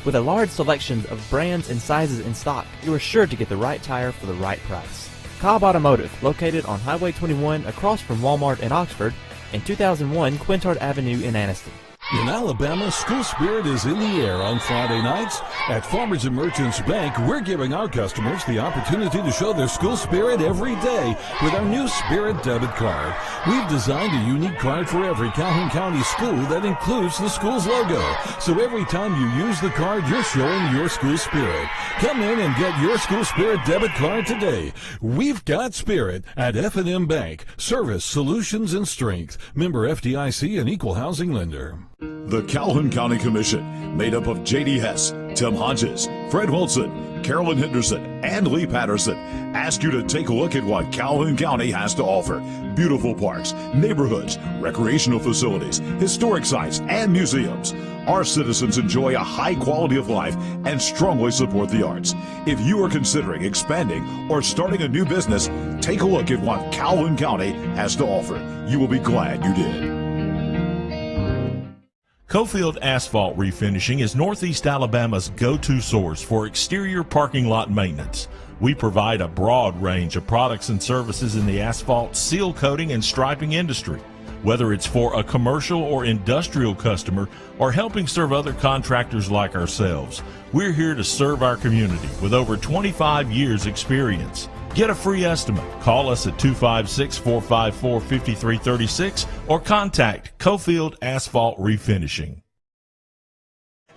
With a large selection of brands and sizes in stock, you are sure to get the right tire for the right price. Cobb Automotive, located on Highway 21 across from Walmart in Oxford, and 2001 Quintard Avenue in Anniston. In Alabama, school spirit is in the air on Friday nights. At Farmers and Merchants Bank, we're giving our customers the opportunity to show their school spirit every day with our new Spirit debit card. We've designed a unique card for every Calhoun County school that includes the school's logo. So every time you use the card, you're showing your school spirit. Come in and get your school spirit debit card today. We've got spirit at FNN Bank. Service, solutions, and strength. Member FDIC and equal housing lender. The Calhoun County Commission, made up of J.D. Hess, Tim Hodges, Fred Wilson, Carolyn Henderson, and Lee Patterson, ask you to take a look at what Calhoun County has to offer. Beautiful parks, neighborhoods, recreational facilities, historic sites, and museums. Our citizens enjoy a high quality of life and strongly support the arts. If you are considering expanding or starting a new business, take a look at what Calhoun County has to offer. You will be glad you did. Cofield Asphalt Refinishing is Northeast Alabama's go-to source for exterior parking lot maintenance. We provide a broad range of products and services in the asphalt, seal coating, and striping industry. Whether it's for a commercial or industrial customer or helping serve other contractors like ourselves, we're here to serve our community with over 25 years experience. Get a free estimate. Call us at 256-454-5336 or contact Cofield Asphalt Refinishing.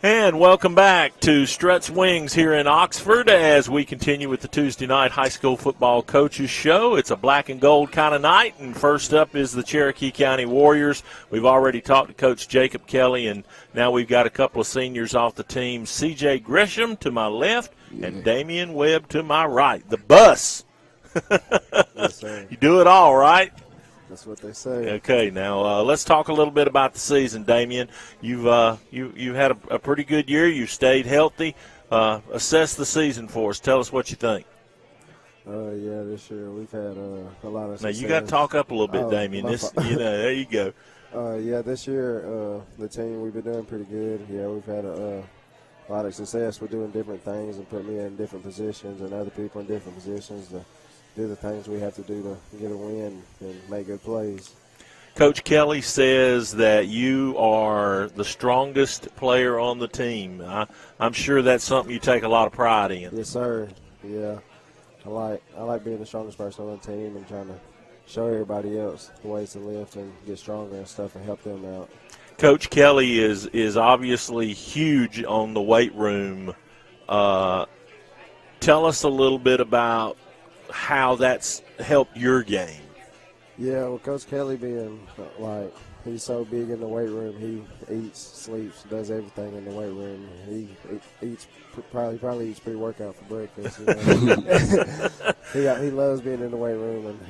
And welcome back to Struts Wings here in Oxford as we continue with the Tuesday night high school football coaches show. It's a black and gold kind of night, and first up is the Cherokee County Warriors. We've already talked to Coach Jacob Kelley, and now we've got a couple of seniors off the team, C.J. Grisham to my left and Damian Webb to my right. The bus. Yes, sir. You do it all, right? That's what they say. Okay, now let's talk a little bit about the season, Damian. You've had a pretty good year. You stayed healthy. Assess the season for us. Tell us what you think. Yeah, this year we've had a lot of success. Now you got to talk up a little bit, Damian. There you go. Yeah, this year the team we've been doing pretty good. Yeah, we've had a lot of success. We're doing different things and putting me in different positions and other people in different positions to do the things we have to do to get a win and make good plays. Coach Kelley says that you are the strongest player on the team. I'm sure that's something you take a lot of pride in. Yes, sir. Yeah, I like being the strongest person on the team and trying to show everybody else the ways to lift and get stronger and stuff and help them out. Coach Kelley is obviously huge on the weight room. Tell us a little bit about how that's helped your game. Yeah, well, Coach Kelley being he's so big in the weight room, he eats, sleeps, does everything in the weight room. He eats probably eats pre-workout for breakfast. You know? He loves being in the weight room, and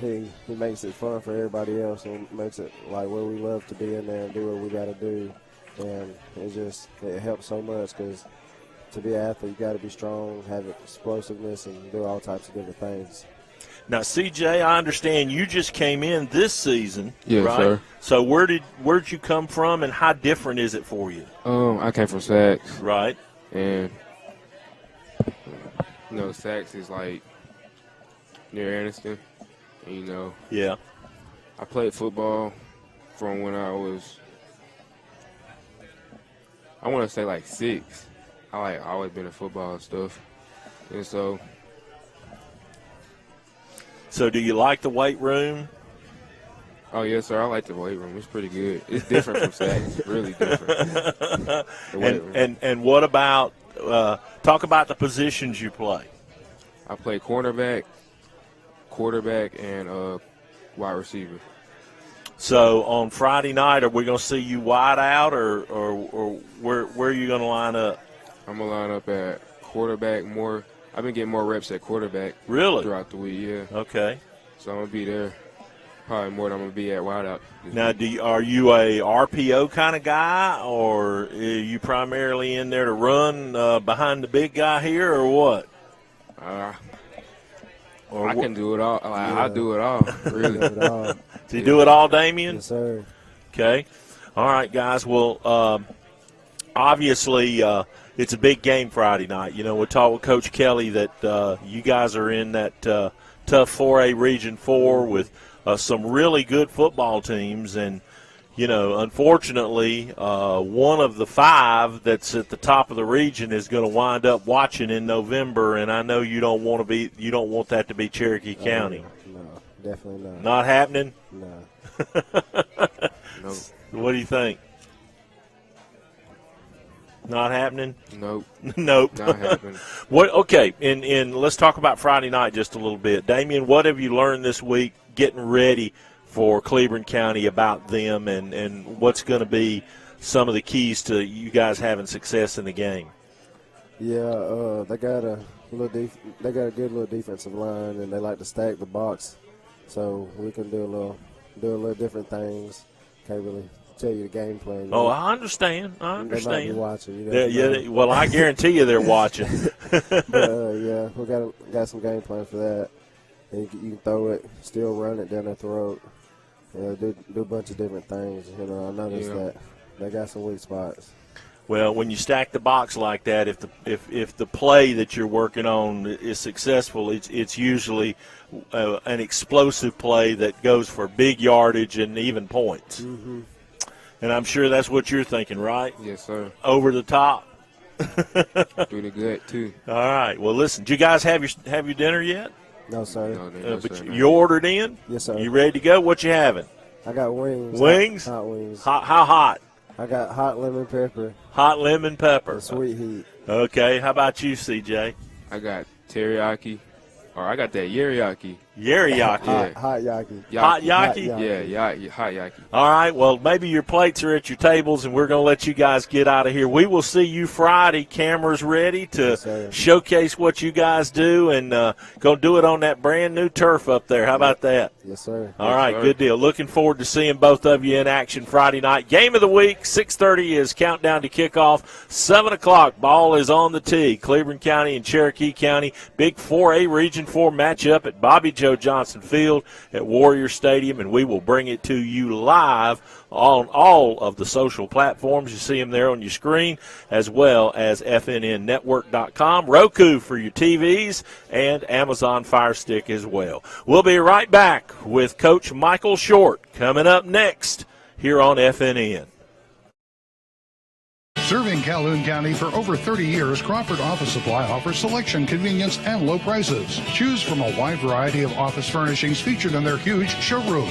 he makes it fun for everybody else, and makes it like where we love to be in there and do what we got to do. And it helps so much because to be an athlete, you got to be strong, have explosiveness, and do all types of different things. Now, CJ, I understand you just came in this season, yes, right? Sir. So where'd you come from, and how different is it for you? I came from Sachs. Right. And, Sachs is like near Anniston. And, yeah. I played football from when I was, I want to say like 6. I always been in football and stuff. And so do you like the weight room? Oh, yes, sir. I like the weight room. It's pretty good. It's different from Sachs. Really different. And what about talk about the positions you play? I play cornerback, quarterback, and wide receiver. So on Friday night, are we going to see you wide out, or where are you going to line up? I'm going to line up at quarterback more. I've been getting more reps at quarterback throughout the week, yeah. Okay. So I'm going to be there probably more than I'm going to be at wideout. Now, are you a RPO kind of guy, or are you primarily in there to run behind the big guy here, or what? I can do it all. I do it all, really. Do you do it all, Damian? Yes, sir. Okay. All right, guys. Well, obviously it's a big game Friday night. We talked with Coach Kelley that you guys are in that tough 4A Region 4 with some really good football teams. And, unfortunately, one of the 5 that's at the top of the region is going to wind up watching in November, and I know you don't want that to be Cherokee County. No, definitely not. Not happening? No. Nope. What do you think? Not happening? Nope. Nope. Not happening. Okay, and let's talk about Friday night just a little bit. Damian, what have you learned this week getting ready for Cleveland County about them, and what's going to be some of the keys to you guys having success in the game? Yeah, they got a good little defensive line, and they like to stack the box, so we can do a little different things. Can't really tell you the game plan. Oh, I understand. They might be watching. Well, I guarantee you they're watching. But, yeah, we got some game plan for that. And you can throw it, still run it down their throat. Do a bunch of different things. I noticed that they got some weak spots. Well, when you stack the box like that, if the play that you're working on is successful, it's usually an explosive play that goes for big yardage and even points. Mm-hmm. And I'm sure that's what you're thinking, right? Yes, sir. Over the top. Pretty good too. All right. Well, listen. Did you guys have your dinner yet? No, sir. No, but sir, you ordered in? Yes, sir. You ready to go? What you having? I got wings. Wings? Hot wings. How hot? I got hot lemon pepper. Hot lemon pepper. Sweet heat. Okay. How about you, CJ? I got teriyaki, or I got that yeriyaki. Yeriyaki. Hot yaki. Hot yaki? Yeah, hot yaki. All right. Well, maybe your plates are at your tables, and we're going to let you guys get out of here. We will see you Friday. Cameras ready to showcase what you guys do, and going to do it on that brand-new turf up there. How about that? Yes, sir. All right, good deal. Looking forward to seeing both of you in action Friday night. Game of the week, 6:30 is countdown to kickoff. 7 o'clock, ball is on the tee. Cleveland County and Cherokee County. Big 4A Region 4 matchup at Bobby Joe Johnson Field at Warrior Stadium, and we will bring it to you live on all of the social platforms. You see them there on your screen, as well as FNNnetwork.com, Roku for your TVs, and Amazon Fire Stick as well. We'll be right back with Coach Michael Shortt coming up next here on FNN. Serving Calhoun County for over 30 years, Crawford Office Supply offers selection, convenience, and low prices. Choose from a wide variety of office furnishings featured in their huge showroom.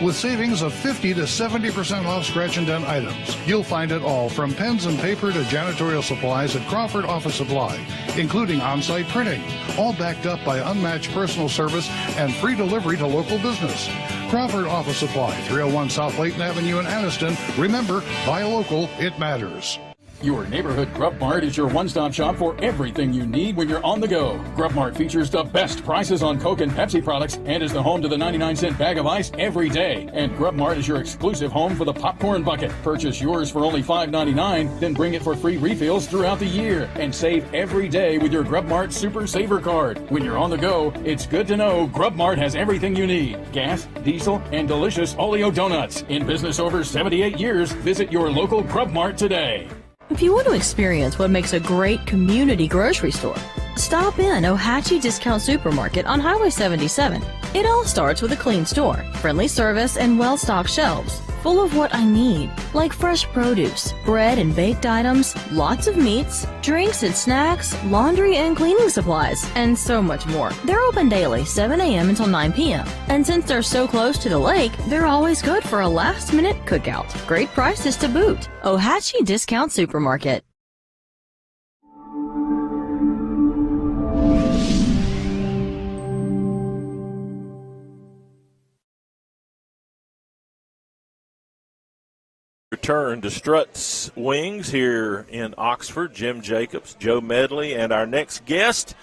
With savings of 50 to 70% off scratch and dent items. You'll find it all from pens and paper to janitorial supplies at Crawford Office Supply, including on-site printing, all backed up by unmatched personal service and free delivery to local business. Crawford Office Supply, 301 South Layton Avenue in Anniston. Remember, buy local, it matters. Your neighborhood Grub Mart is your one-stop shop for everything you need when you're on the go. Grub Mart features the best prices on Coke and Pepsi products and is the home to the 99-cent bag of ice every day. And Grub Mart is your exclusive home for the popcorn bucket. Purchase yours for only $5.99, then bring it for free refills throughout the year. And save every day with your Grub Mart Super Saver Card. When you're on the go, it's good to know Grub Mart has everything you need. Gas, diesel, and delicious Oleo donuts. In business over 78 years, visit your local Grub Mart today. If you want to experience what makes a great community grocery store, stop in Ohatchee Discount Supermarket on Highway 77. It all starts with a clean store, friendly service, and well-stocked shelves, full of what I need, like fresh produce, bread and baked items, lots of meats, drinks and snacks, laundry and cleaning supplies, and so much more. They're open daily, 7 a.m. until 9 p.m. And since they're so close to the lake, they're always good for a last-minute cookout. Great prices to boot. Ohatchee Discount Supermarket. Return to Struts Wings here in Oxford. Jim Jacobs, Joe Medley, and our next guest,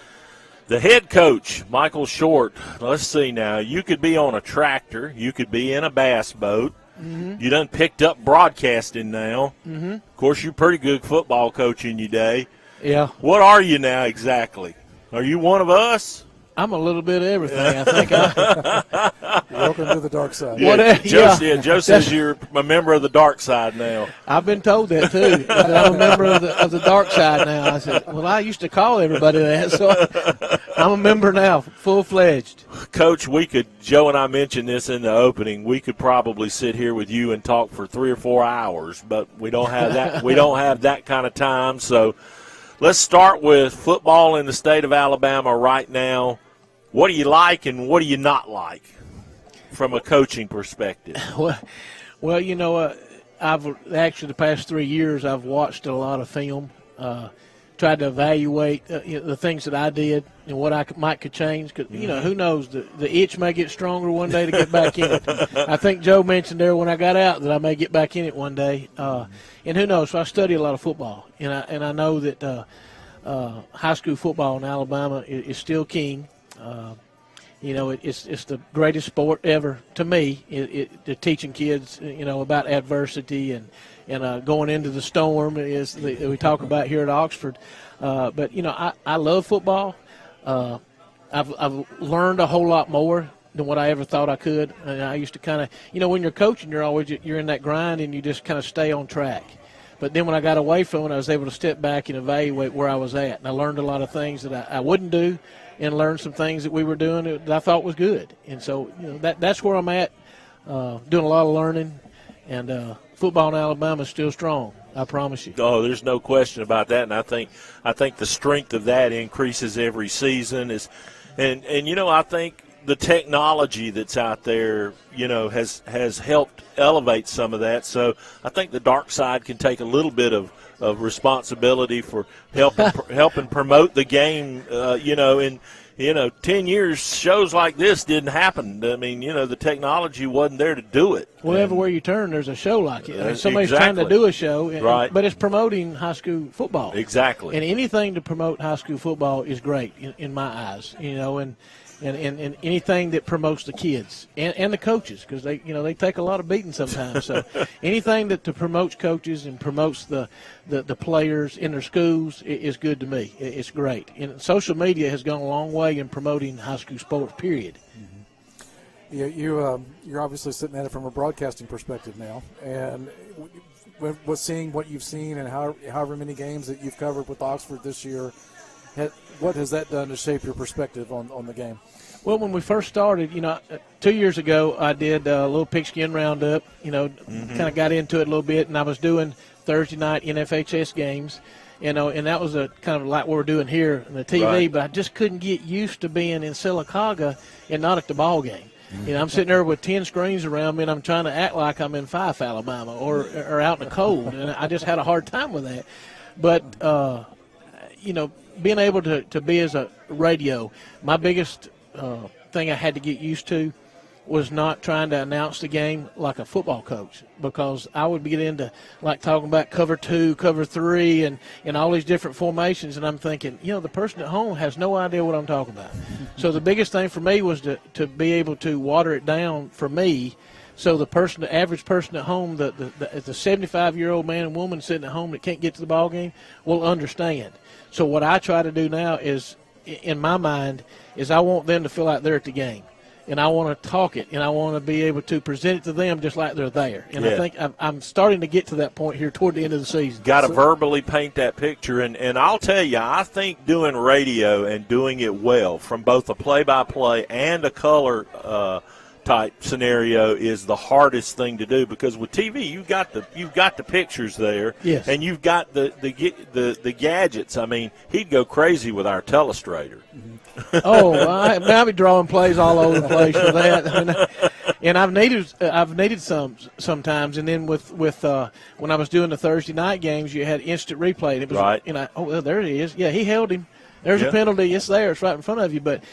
the head coach, Michael Shortt. Let's see now. You could be on a tractor. You could be in a bass boat. Mm-hmm. You done picked up broadcasting now. Mm-hmm. Of course, you're pretty good football coach in your day. Yeah. What are you now exactly? Are you one of us? I'm a little bit of everything, I think. Welcome to the dark side. Joe says you're a member of the dark side now. I've been told that too. That I'm a member of the dark side now. I said, well, I used to call everybody that, so I'm a member now, full-fledged. Coach, Joe and I mentioned this in the opening. We could probably sit here with you and talk for 3 or 4 hours, but we don't have that. We don't have that kind of time. So let's start with football in the state of Alabama right now. What do you like and what do you not like from a coaching perspective? Well, you know, I've actually the past 3 years I've watched a lot of film, tried to evaluate the things that I did and what I could change. Cause you know, who knows, the itch may get stronger one day to get back in it. I think Joe mentioned there when I got out that I may get back in it one day, and who knows? So I study a lot of football, and I know that high school football in Alabama is still king. You know, it's the greatest sport ever to me. Teaching kids, you know, about adversity and going into the storm we talk about here at Oxford. But you know, I love football. I've learned a whole lot more than what I ever thought I could. And I used to kind of, you know, when you're coaching, you're in that grind and you just kind of stay on track. But then when I got away from it, I was able to step back and evaluate where I was at. And I learned a lot of things that I wouldn't do, and learned some things that we were doing that I thought was good. And so, you know, that's where I'm at, doing a lot of learning. And football in Alabama is still strong, I promise you. Oh, there's no question about that. And I think the strength of that increases every season. And you know, I think the technology that's out there, you know, has helped elevate some of that. So I think the dark side can take a little bit of responsibility for helping promote the game, you know, in 10 years, shows like this didn't happen. I mean, you know, the technology wasn't there to do it. Well, everywhere you turn, there's a show like it. I mean, somebody's trying to do a show, right, but it's promoting high school football. Exactly. And anything to promote high school football is great in my eyes, you know, and anything that promotes the kids and the coaches, because they take a lot of beating sometimes. So anything that promotes coaches and promotes the players in their schools is good to me. It's great. And social media has gone a long way in promoting high school sports, period. Mm-hmm. Yeah, you're obviously sitting at it from a broadcasting perspective now, and with seeing what you've seen and however many games that you've covered with Oxford this year, what has that done to shape your perspective on the game? Well, when we first started, you know, 2 years ago, I did a little pigskin roundup, you know, kind of got into it a little bit, and I was doing Thursday night NFHS games, you know, and that was a kind of like what we're doing here on the TV, right. But I just couldn't get used to being in Sylacauga and not at the ball game. You know, I'm sitting there with 10 screens around me, and I'm trying to act like I'm in Fife, Alabama, or out in the cold, and I just had a hard time with that. But, you know, being able to be as a radio, my biggest thing I had to get used to was not trying to announce the game like a football coach, because I would get into like talking about cover 2, cover 3, and all these different formations, and I'm thinking, you know, the person at home has no idea what I'm talking about. So the biggest thing for me was to be able to water it down for me, so the average person at home, the 75-year-old man and woman sitting at home that can't get to the ball game will understand. So what I try to do now is, in my mind, is I want them to feel like they're at the game. And I want to talk it, and I want to be able to present it to them just like they're there. And I think I'm starting to get to that point here toward the end of the season. Got to verbally paint that picture. And I'll tell you, I think doing radio and doing it well from both a play-by-play and a color type scenario is the hardest thing to do, because with TV you've got the pictures there, yes, and you've got the gadgets. I mean, he'd go crazy with our telestrator. Oh, I'll be drawing plays all over the place with that. And I've needed some sometimes. And then with when I was doing the Thursday night games, you had instant replay. And it was right. You know, oh well, there he is. Yeah, he held him. There's a penalty. It's there. It's right in front of you. But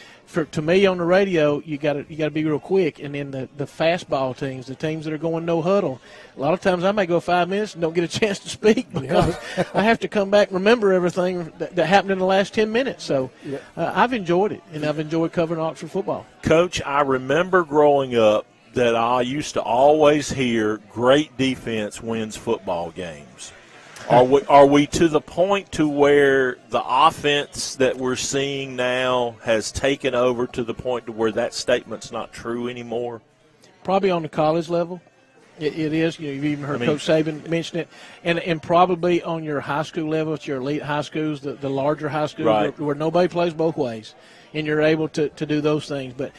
to me on the radio, you got to be real quick. And then the fastball teams, the teams that are going no huddle, a lot of times I may go 5 minutes and don't get a chance to speak because I have to come back and remember everything that happened in the last 10 minutes. So I've enjoyed it, and I've enjoyed covering Oxford football. Coach, I remember growing up that I used to always hear great defense wins football games. Are we to the point to where the offense that we're seeing now has taken over to the point to where that statement's not true anymore? probably on the college level. It is. You've even heard Coach Saban mention it. And probably on your high school level, it's your elite high schools, the larger high schools where nobody plays both ways, and you're able to do those things. But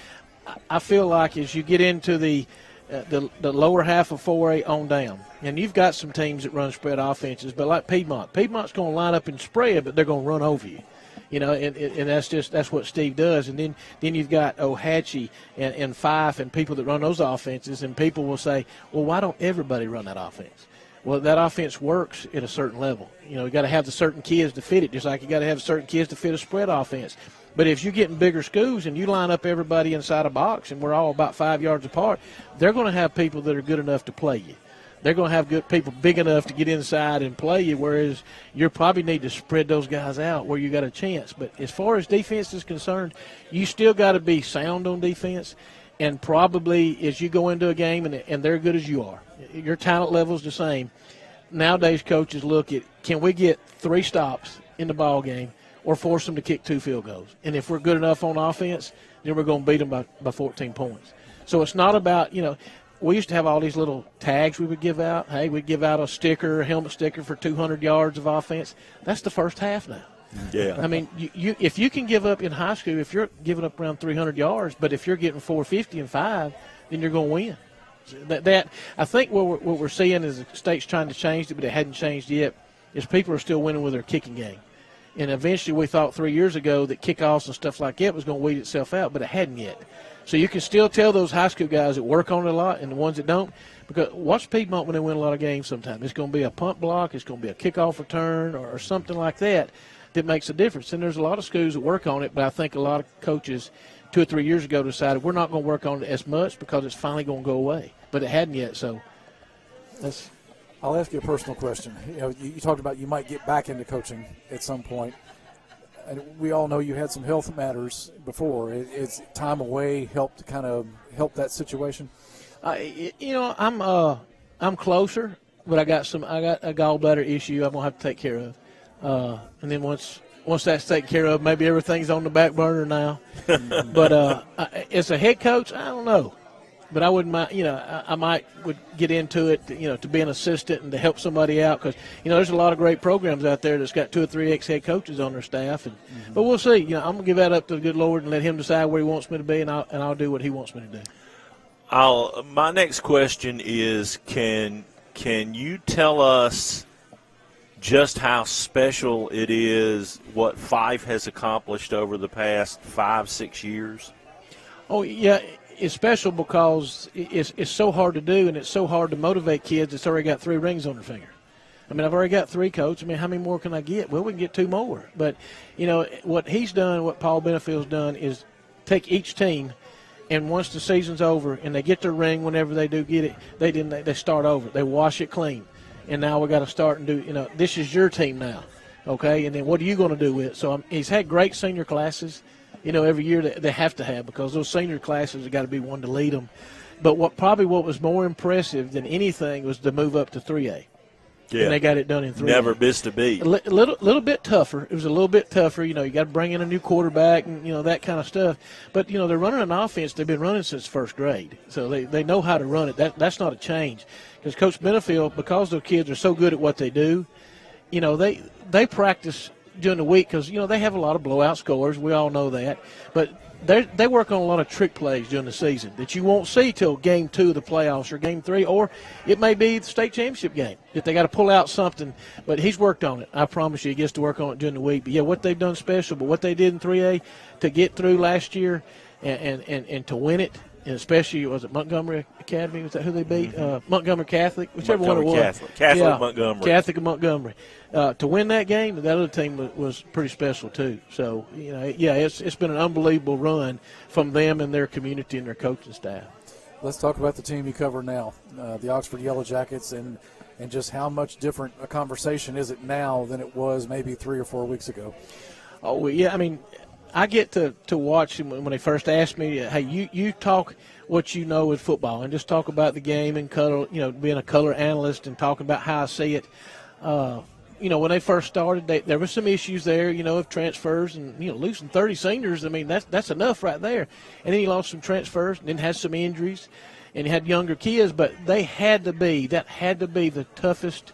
I feel like as you get into the lower half of 4A on down, and you've got some teams that run spread offenses, but like Piedmont's going to line up and spread, but they're going to run over you. And that's what Steve does. And then you've got Ohatchee and Fife and people that run those offenses, and people will say, well, why don't everybody run that offense? Well, that offense works at a certain level. You got to have the certain kids to fit it, just like you got to have certain kids to fit a spread offense. But if you're getting bigger schools and you line up everybody inside a box and we're all about 5 yards apart, they're going to have people that are good enough to play you. They're going to have good people big enough to get inside and play you, whereas you probably need to spread those guys out where you got a chance. But as far as defense is concerned, you still got to be sound on defense, and probably as you go into a game and they're good as you are, your talent level is the same. Nowadays, coaches look at, can we get 3 stops in the ball game or force them to kick 2 field goals? And if we're good enough on offense, then we're going to beat them by 14 points. So it's not about, we used to have all these little tags we would give out. Hey, we'd give out a helmet sticker for 200 yards of offense. That's the first half now. Yeah. I mean, if you can give up in high school, if you're giving up around 300 yards, but if you're getting 450 and 5, then you're going to win. That I think what we're seeing is the state's trying to change it, but it hadn't changed yet, is people are still winning with their kicking game. And eventually we thought 3 years ago that kickoffs and stuff like that was going to weed itself out, but it hadn't yet. So you can still tell those high school guys that work on it a lot and the ones that don't, because watch Piedmont when they win a lot of games sometimes. It's going to be a punt block, it's going to be a kickoff return or something like that makes a difference. And there's a lot of schools that work on it, but I think a lot of coaches 2 or 3 years ago decided we're not going to work on it as much because it's finally going to go away. But it hadn't yet, so that's – I'll ask you a personal question. You talked about you might get back into coaching at some point. And we all know you had some health matters before. Is time away help that situation? I'm closer, but I got a gallbladder issue I'm gonna have to take care of. And then once that's taken care of, maybe everything's on the back burner now. But as a head coach, I don't know. But I wouldn't mind, I would get into it, to be an assistant and to help somebody out because, there's a lot of great programs out there that's got 2 or 3 ex-head coaches on their staff. But we'll see. I'm going to give that up to the good Lord and let him decide where he wants me to be, and I'll do what he wants me to do. My next question is, can you tell us just how special it is what Fife has accomplished over the past 5-6 years? Oh, yeah. It's special because it's so hard to do, and it's so hard to motivate kids that's already got 3 rings on their finger. I mean, I've already got 3, Coach. I mean, how many more can I get? Well, we can get 2 more. But, what he's done, what Paul Benefield's done is take each team, and once the season's over and they get their ring whenever they do get it, they start over. They wash it clean. And now we got to start and do, this is your team now, okay? And then what are you going to do with it? So he's had great senior classes. Every year they have to have because those senior classes have got to be one to lead them. But what was more impressive than anything was the move up to 3A. Yeah. And they got it done in 3A. Never missed a beat. A little bit tougher. It was a little bit tougher. You got to bring in a new quarterback and, that kind of stuff. But, they're running an offense they've been running since first grade. So they know how to run it. That's not a change. Because Coach Benefield, because those kids are so good at what they do, they practice – during the week because, they have a lot of blowout scores. We all know that. But they work on a lot of trick plays during the season that you won't see till game 2 of the playoffs or game 3, or it may be the state championship game if they got to pull out something. But he's worked on it. I promise you he gets to work on it during the week. But, yeah, what they've done special, but what they did in 3A to get through last year and to win it, and especially, was it Montgomery Academy? Was that who they beat? Montgomery Catholic, whichever one it was. Catholic Montgomery. Catholic and Montgomery. To win that game, that other team was pretty special too. So, it's been an unbelievable run from them and their community and their coaching staff. Let's talk about the team you cover now, the Oxford Yellow Jackets, and just how much different a conversation is it now than it was maybe 3 or 4 weeks ago. Oh, yeah, I mean – I get to watch them when they first asked me, hey, you talk what you know with football and just talk about the game and color, being a color analyst and talking about how I see it. When they first started, there were some issues there, of transfers and, losing 30 seniors. I mean, that's enough right there. And then he lost some transfers and then had some injuries. and you had younger kids, but that had to be the toughest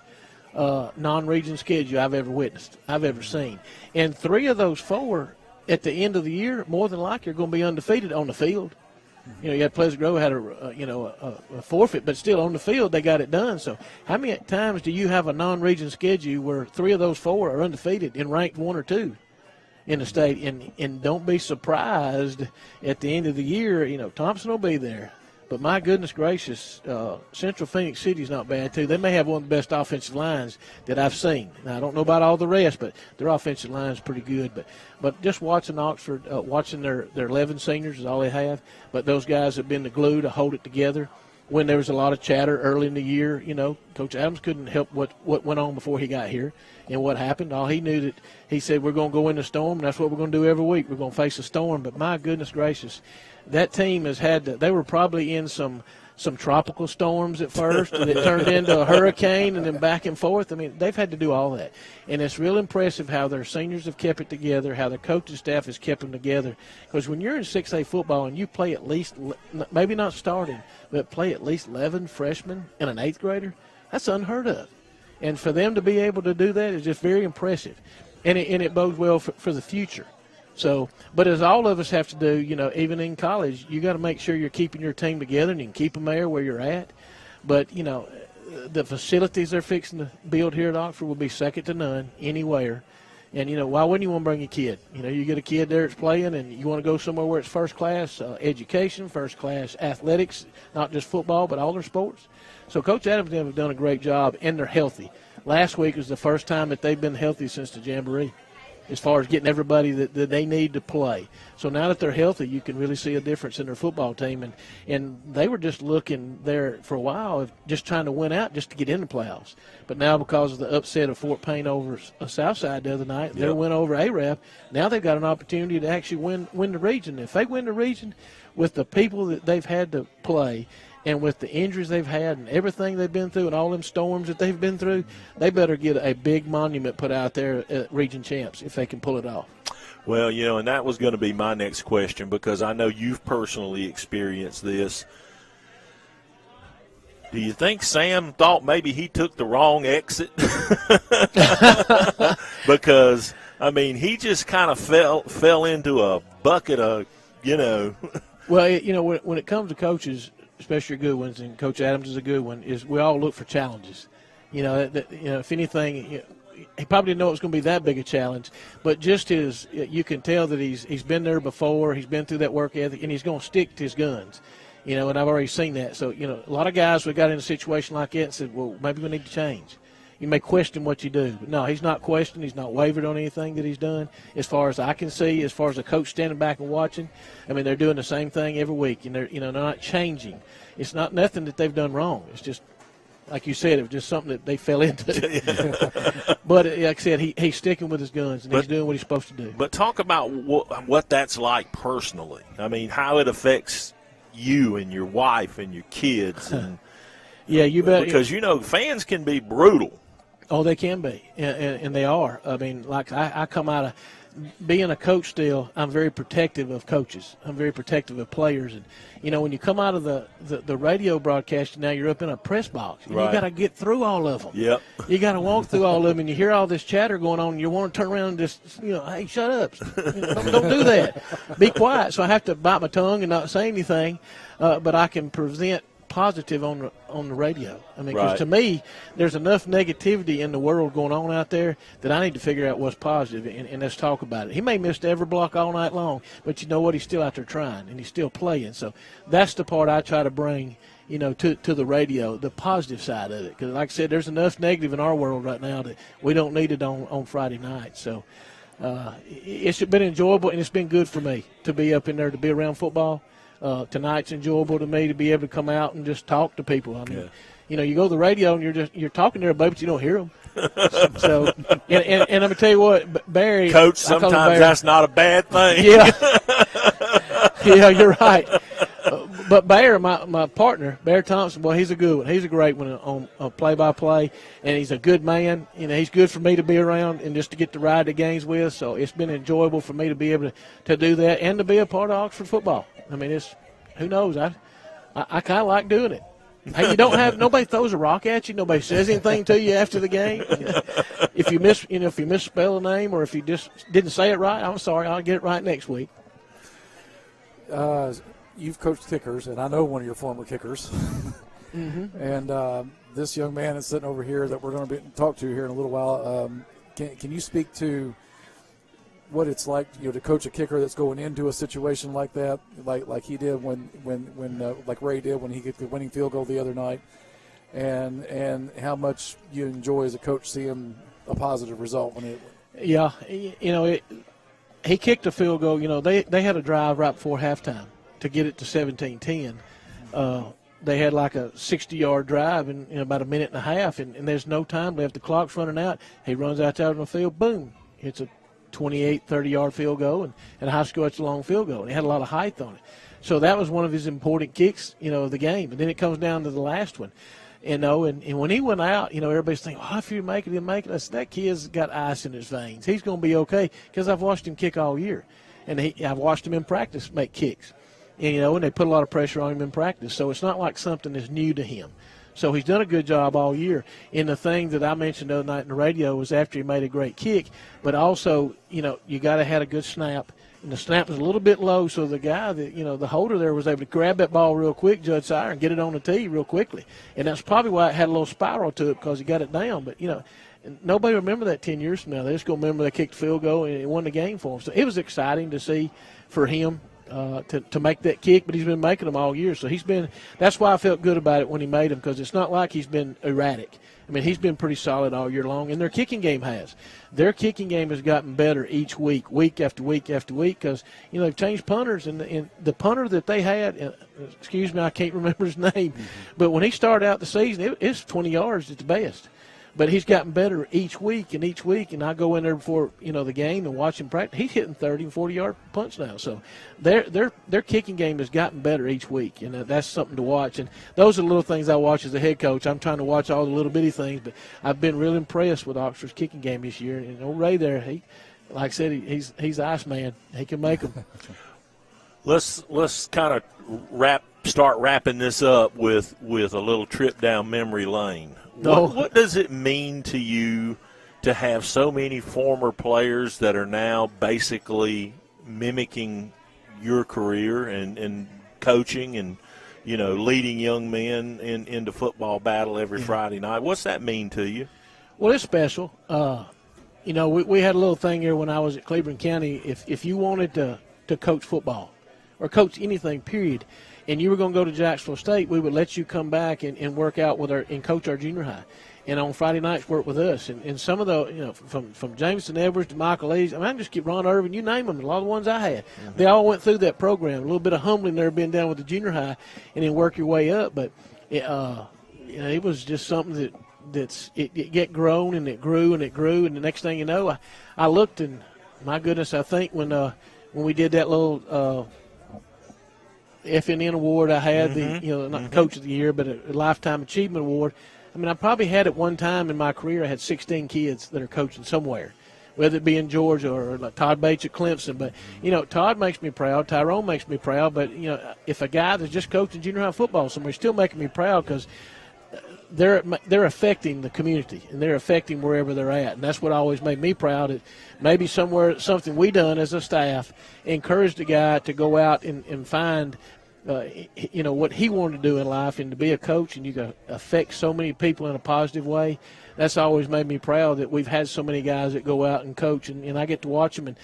non-region schedule I've ever witnessed, I've ever seen. And 3 of those 4 at the end of the year, more than likely, are going to be undefeated on the field. You know, you had Pleasant Grove had a forfeit, but still on the field they got it done. So how many times do you have a non-region schedule where 3 of those 4 are undefeated and ranked 1 or 2 in the state? And don't be surprised at the end of the year, you know, Thompson will be there. But my goodness gracious, Central Phoenix City is not bad too. They may have one of the best offensive lines that I've seen. Now, I don't know about all the rest, but their offensive line is pretty good. But just watching Oxford, watching their 11 seniors is all they have. But those guys have been the glue to hold it together. When there was a lot of chatter early in the year, you know, Coach Adams couldn't help what went on before he got here and what happened. All he knew that he said, we're going to go in the storm, and that's what we're going to do every week. We're going to face a storm. But my goodness gracious, that team has had to – they were probably in some tropical storms at first, and it turned into a hurricane and then back and forth. I mean, they've had to do all that. And it's real impressive how their seniors have kept it together, how their coaching staff has kept them together. Because when you're in 6A football and you play at least – maybe not starting, but play at least 11 freshmen and an 8th grader, that's unheard of. And for them to be able to do that is just very impressive. And it bodes well for the future. So, but as all of us have to do, you know, even in college, you got to make sure you're keeping your team together and you can keep them there where you're at. But, you know, the facilities they're fixing to build here at Oxford will be second to none anywhere. And, you know, why wouldn't you want to bring a kid? You know, you get a kid there that's playing and you want to go somewhere where it's first class education, first class athletics, not just football, but all their sports. So Coach Adams and them have done a great job, and they're healthy. Last week was the first time that they've been healthy since the Jamboree, as far as getting everybody that they need to play. So now that they're healthy, you can really see a difference in their football team. And they were just looking there for a while of just trying to win out just to get in the playoffs. But now because of the upset of Fort Payne over Southside the other night, their win over Arab, now they've got an opportunity to actually win the region. If they win the region with the people that they've had to play and with the injuries they've had and everything they've been through and all them storms that they've been through, they better get a big monument put out there at region champs if they can pull it off. Well, you know, and that was going to be my next question because I know you've personally experienced this. Do you think Sam thought maybe he took the wrong exit? Because, I mean, he just kind of fell into a bucket of, you know. Well, you know, when it comes to coaches, especially good ones, and Coach Adams is a good one, is we all look for challenges. You know, if anything, you know, he probably didn't know it was going to be that big a challenge, but just you can tell that he's been there before, he's been through that work ethic, and he's going to stick to his guns. You know, and I've already seen that. So, you know, a lot of guys, we got in a situation like that and said, well, maybe we need to change. You may question what you do. But no, he's not questioning. He's not wavered on anything that he's done. As far as I can see, as far as the coach standing back and watching, I mean, they're doing the same thing every week, and they're not changing. It's not nothing that they've done wrong. It's just, like you said, it was just something that they fell into. But like I said, he's sticking with his guns, and he's doing what he's supposed to do. But talk about what that's like personally. I mean, how it affects you and your wife and your kids. And yeah, you bet. Because, you know, fans can be brutal. Oh, they can be, and they are. I mean, like I come out of being a coach still, I'm very protective of coaches. I'm very protective of players. And, you know, when you come out of the radio broadcast, now you're up in a press box. And you got to get through all of them. Yep. You got to walk through all of them, and you hear all this chatter going on, and you want to turn around and just, you know, hey, shut up. Don't do that. Be quiet. So I have to bite my tongue and not say anything, but I can present positive on the radio. I mean, because to me, there's enough negativity in the world going on out there that I need to figure out what's positive, and let's talk about it. He may miss every block all night long, but you know what? He's still out there trying, and he's still playing. So that's the part I try to bring, you know, to the radio, the positive side of it. Because, like I said, there's enough negative in our world right now that we don't need it on Friday night. So it's been enjoyable, and it's been good for me to be up in there, to be around football. Tonight's enjoyable to me to be able to come out and just talk to people. I mean, you know, you go to the radio and you're talking to everybody, but you don't hear them. So, and I'm gonna tell you what, Barry, Coach, sometimes that's not a bad thing. Yeah, yeah, you're right. But Bear, my partner, Bear Thompson, well, he's a good one. He's a great one on play-by-play, and he's a good man. You know, he's good for me to be around and just to get to ride the games with. So it's been enjoyable for me to be able to do that and to be a part of Oxford football. I mean, who knows? I kind of like doing it. Hey, you don't have nobody throws a rock at you. Nobody says anything to you after the game. If you misspell a name or if you just didn't say it right, I'm sorry. I'll get it right next week. You've coached kickers, and I know one of your former kickers. Mm-hmm. And this young man is sitting over here that we're going to talk to here in a little while. Can you speak to what it's like, to coach a kicker that's going into a situation like that, like he did when like Ray did when he got the winning field goal the other night, and how much you enjoy as a coach seeing a positive result when it. Yeah, he kicked a field goal. They had a drive right before halftime to get it to 17-10. They had like a 60-yard drive in about a minute and a half, and there's no time left. The clock's running out. He runs out there on the field, boom, hits a 28, 30-yard field goal, and high school, it's a long field goal. And he had a lot of height on it. So that was one of his important kicks, of the game. And then it comes down to the last one, and when he went out, everybody's thinking, if you make it, he'll make it. I said, that kid's got ice in his veins. He's going to be okay because I've watched him kick all year. And I've watched him in practice make kicks. And they put a lot of pressure on him in practice. So it's not like something that's new to him. So he's done a good job all year. And the thing that I mentioned the other night in the radio was after he made a great kick, but also, you got to have a good snap. And the snap was a little bit low, so the guy that, the holder there was able to grab that ball real quick, Judge Sire, and get it on the tee real quickly. And that's probably why it had a little spiral to it because he got it down. But, nobody remember that 10 years from now. They're just going to remember they kicked the field goal and it won the game for him. So it was exciting to see for him. To make that kick, but he's been making them all year. So that's why I felt good about it when he made them, because it's not like he's been erratic. I mean, he's been pretty solid all year long, and their kicking game has. Their kicking game has gotten better each week, week after week after week, because, they've changed punters, and the punter that they had, excuse me, I can't remember his name, but when he started out the season, it's 20 yards at the best. But he's gotten better each week, and I go in there before, the game and watch him practice. He's hitting 30 and 40-yard punts now. So their kicking game has gotten better each week, and that's something to watch. And those are the little things I watch as a head coach. I'm trying to watch all the little bitty things, but I've been really impressed with Oxford's kicking game this year. And old Ray there, like I said, he's Iceman. He can make them. Let's kind of start wrapping this up with a little trip down memory lane. What does it mean to you to have so many former players that are now basically mimicking your career and coaching and, leading young men into football battle every Friday night? What's that mean to you? Well, it's special. We had a little thing here when I was at Cleveland County. If you wanted to coach football or coach anything, period, and you were going to go to Jacksonville State, we would let you come back and work out and coach our junior high. And on Friday nights, work with us. And some of the, from Jameson Edwards to Michael Lees, I just keep Ron Irvin, you name them, a lot of the ones I had. Mm-hmm. They all went through that program. A little bit of humbling there being down with the junior high and then work your way up. But it was just something it get grown and it grew and it grew. And the next thing you know, I looked and, my goodness, I think when we did that little FNN award I had, not Coach of the Year, but a Lifetime Achievement Award. I mean, I probably had at one time in my career, I had 16 kids that are coaching somewhere, whether it be in Georgia or like Todd Bates at Clemson. But, Todd makes me proud. Tyrone makes me proud. But, if a guy that's just coaching junior high football somewhere, still making me proud because they're affecting the community and they're affecting wherever they're at. And that's what always made me proud. It maybe somewhere, something we done as a staff, encouraged a guy to go out and find what he wanted to do in life and to be a coach, and you can affect so many people in a positive way. That's always made me proud that we've had so many guys that go out and coach, and I get to watch them. And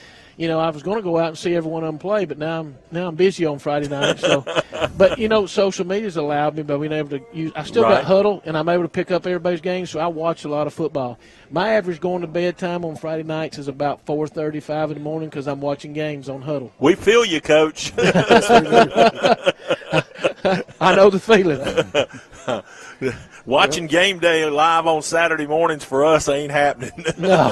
I was going to go out and see every one of them play, but now I'm busy on Friday night. So, but social media's allowed me by being able to use. I still got Huddle, and I'm able to pick up everybody's games, so I watch a lot of football. My average going to bed time on Friday nights is about 4:30, 5 in the morning because I'm watching games on Huddle. We feel you, Coach. I know the feeling. Watching game day live on Saturday mornings for us ain't happening. No.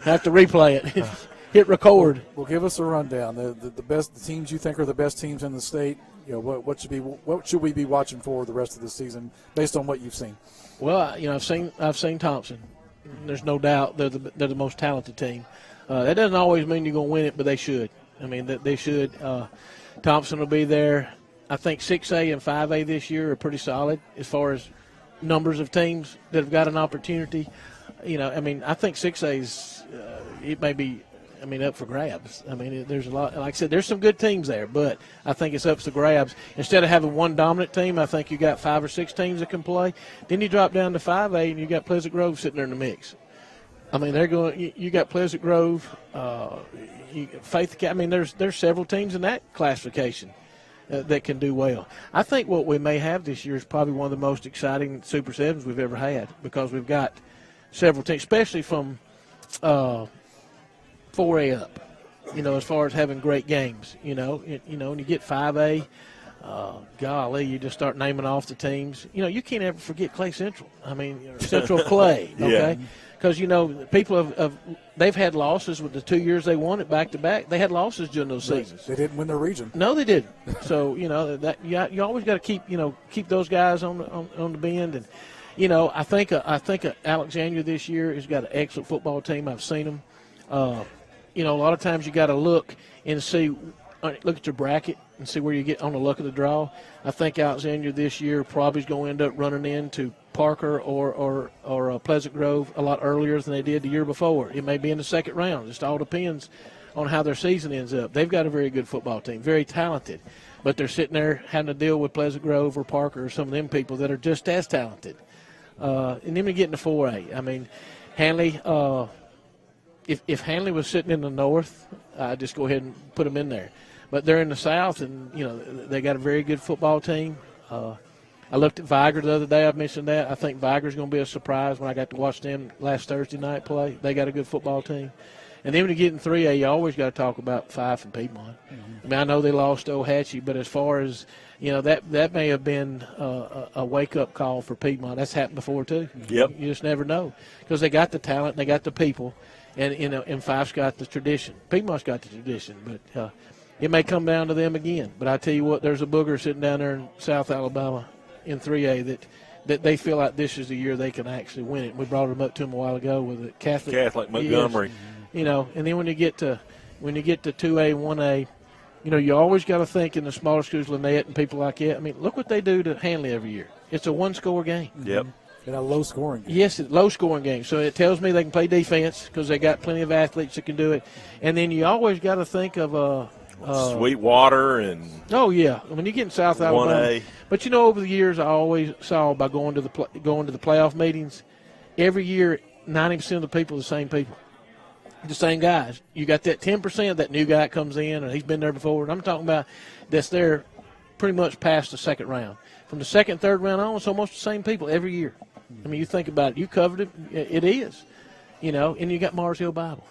Have to replay it. Hit record. Well, give us a rundown. The teams you think are the best teams in the state. What should we be watching for the rest of the season based on what you've seen? Well, I've seen Thompson. There's no doubt they're the most talented team. That doesn't always mean you're going to win it, but they should. I mean, they should. Thompson will be there. I think 6A and 5A this year are pretty solid as far as numbers of teams that have got an opportunity. I think 6A's it may be, up for grabs. There's a lot. Like I said, there's some good teams there, but I think it's up for grabs. Instead of having one dominant team, I think you got 5 or 6 teams that can play. Then you drop down to 5A, and you got Pleasant Grove sitting there in the mix. They're going. You got Pleasant Grove, Faith. There's several teams in that classification that can do well. I think what we may have this year is probably one of the most exciting Super 7s we've ever had, because we've got several teams, especially from 4A up, as far as having great games, and you get 5A, golly, you just start naming off the teams. You can't ever forget Clay Central. Central Clay, okay? Because, people they've had losses with the 2 years they won it back-to-back. They had losses during those seasons. They didn't win their region. No, they didn't. So, that you always got to keep those guys on the bend. And, I think Alexandria this year has got an excellent football team. I've seen them. A lot of times you got to look and look at your bracket and see where you get on the luck of the draw. I think Alexandria this year probably is going to end up running into Parker or Pleasant Grove a lot earlier than they did the year before. It may be in the second round. It just all depends on how their season ends up. They've got a very good football team, very talented, but they're sitting there having to deal with Pleasant Grove or Parker or some of them people that are just as talented. And then we get into 4A. Hanley, if Hanley was sitting in the north, I'd just go ahead and put them in there. But they're in the south, and, they got a very good football team. I looked at Viger the other day. I've mentioned that. I think Viger's going to be a surprise when I got to watch them last Thursday night play. They got a good football team. And then when you get in 3A, you always got to talk about Fife and Piedmont. Mm-hmm. I know they lost to Ohatchee, but as far as, that may have been a wake-up call for Piedmont. That's happened before, too. Yep. You just never know, because they got the talent, and they got the people, and Fife's got the tradition. Piedmont's got the tradition, but it may come down to them again. But I tell you what, there's a booger sitting down there in South Alabama in 3A that they feel like this is the year they can actually win it. We brought them up to them a while ago with the Catholic Montgomery. Yes, and then when you get to 2A and 1A, you always got to think in the smaller schools, Lynette and people like that. Look what they do to Hanley every year. It's a one-score game. Yep. In a low-scoring game. Yes, it's a low-scoring game. So it tells me they can play defense because they got plenty of athletes that can do it. And then you always got to think of Sweetwater and oh yeah, when you get in South Alabama. 1A. But over the years, I always saw by going to the playoff meetings, every year 90% of the people are the same people, the same guys. You got that 10% that new guy comes in and he's been there before. And I'm talking about that's there pretty much past the second round. From the second, third round on, it's almost the same people every year. You think about it. You covered it. It is, And you got Mars Hill Bible.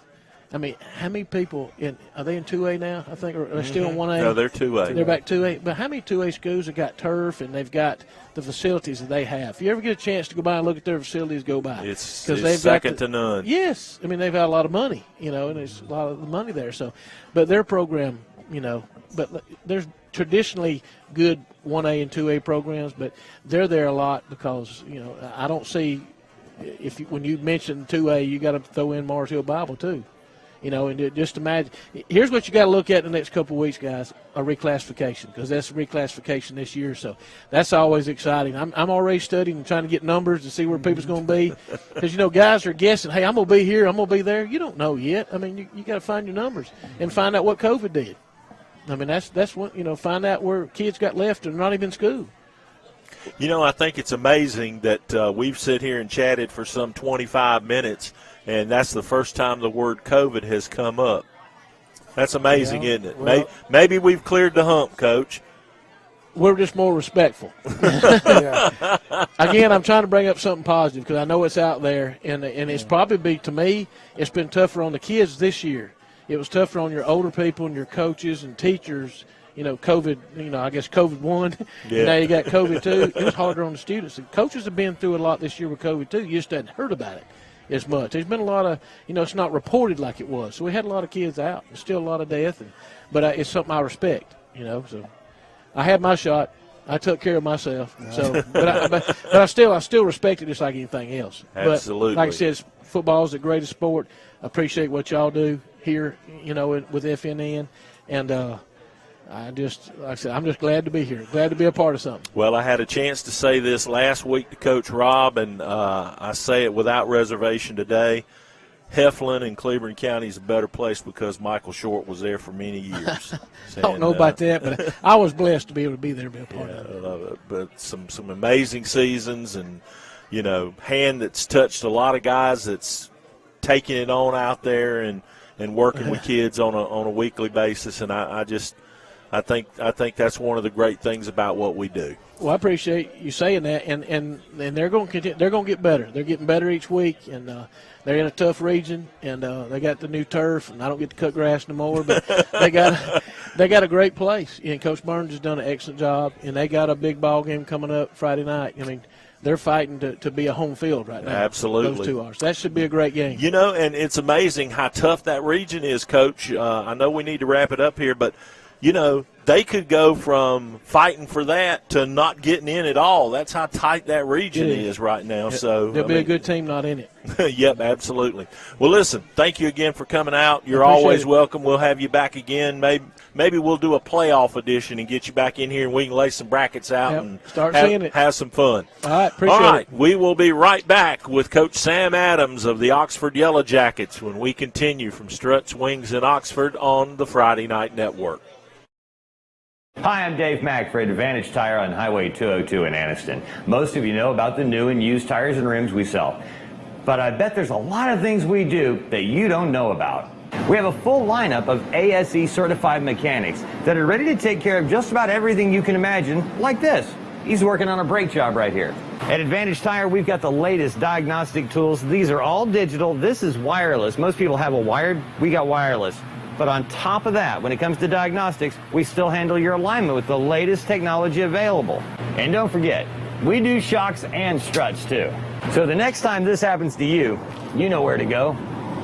How many people are they in 2A now? I think, or are they still in 1A? No, they're 2A. They're back 2A. But how many 2A schools have got turf and they've got the facilities that they have? If you ever get a chance to go by and look at their facilities, go by. It's second to none. Yes, they've got a lot of money, and there's a lot of money there. So, but their program, but there's traditionally good 1A and 2A programs, but they're there a lot because I don't see when you mention 2A, you got to throw in Mars Hill Bible too. And just imagine. Here's what you got to look at in the next couple of weeks, guys: a reclassification, because that's a reclassification this year. So that's always exciting. I'm already studying and trying to get numbers to see where people's going to be, because guys are guessing. Hey, I'm going to be here. I'm going to be there. You don't know yet. You got to find your numbers and find out what COVID did. That's what find out where kids got left and not even in school. I think it's amazing that we've sit here and chatted for some 25 minutes. And that's the first time the word COVID has come up. That's amazing, isn't it? Well, maybe we've cleared the hump, Coach. We're just more respectful. Again, I'm trying to bring up something positive because I know it's out there. And it's probably to me, it's been tougher on the kids this year. It was tougher on your older people and your coaches and teachers. COVID, I guess COVID 1. Yeah. Now you got COVID 2. It was harder on the students. And coaches have been through a lot this year with COVID 2. You just hadn't heard about it as much. There's been a lot of, it's not reported like it was. So we had a lot of kids out. There's still a lot of death, but it's something I respect, So I had my shot. I took care of myself. So, but I still respect it just like anything else. Absolutely. But like I said, football is the greatest sport. I appreciate what y'all do here, with FNN, and like I said, I'm just glad to be here, glad to be a part of something. Well, I had a chance to say this last week to Coach Rob, and I say it without reservation today. Heflin and Cleveland County is a better place because Michael Shortt was there for many years. I don't know about that, but I was blessed to be able to be there and be a part of it. But some amazing seasons, and, hand that's touched a lot of guys that's taking it on out there and working with kids on a weekly basis. And I think that's one of the great things about what we do. Well, I appreciate you saying that, and they're going to continue. They're going to get better. They're getting better each week, and they're in a tough region, and they got the new turf, and I don't get to cut grass no more, but they got a great place. And Coach Burns has done an excellent job, and they got a big ball game coming up Friday night. I mean, they're fighting to be a home field right now. Absolutely. Those 2 hours. That should be a great game. And it's amazing how tough that region is, Coach. I know we need to wrap it up here, but they could go from fighting for that to not getting in at all. That's how tight that region is right now. So there'll be a good team not in it. Yep, absolutely. Well, listen, thank you again for coming out. You're always welcome. We'll have you back again. Maybe we'll do a playoff edition and get you back in here, and we can lay some brackets out and have some fun. All right, appreciate it. All right, we will be right back with Coach Sam Adams of the Oxford Yellow Jackets when we continue from Struts Wings in Oxford on the Friday Night Network. Hi, I'm Dave Mack for Advantage Tire on Highway 202 in Anniston. Most of you know about the new and used tires and rims we sell. But I bet there's a lot of things we do that you don't know about. We have a full lineup of ASE certified mechanics that are ready to take care of just about everything you can imagine, like this. He's working on a brake job right here. At Advantage Tire, we've got the latest diagnostic tools. These are all digital. This is wireless. Most people have a wired. We got wireless. But on top of that, when it comes to diagnostics, we still handle your alignment with the latest technology available. And don't forget, we do shocks and struts too. So the next time this happens to you, you know where to go.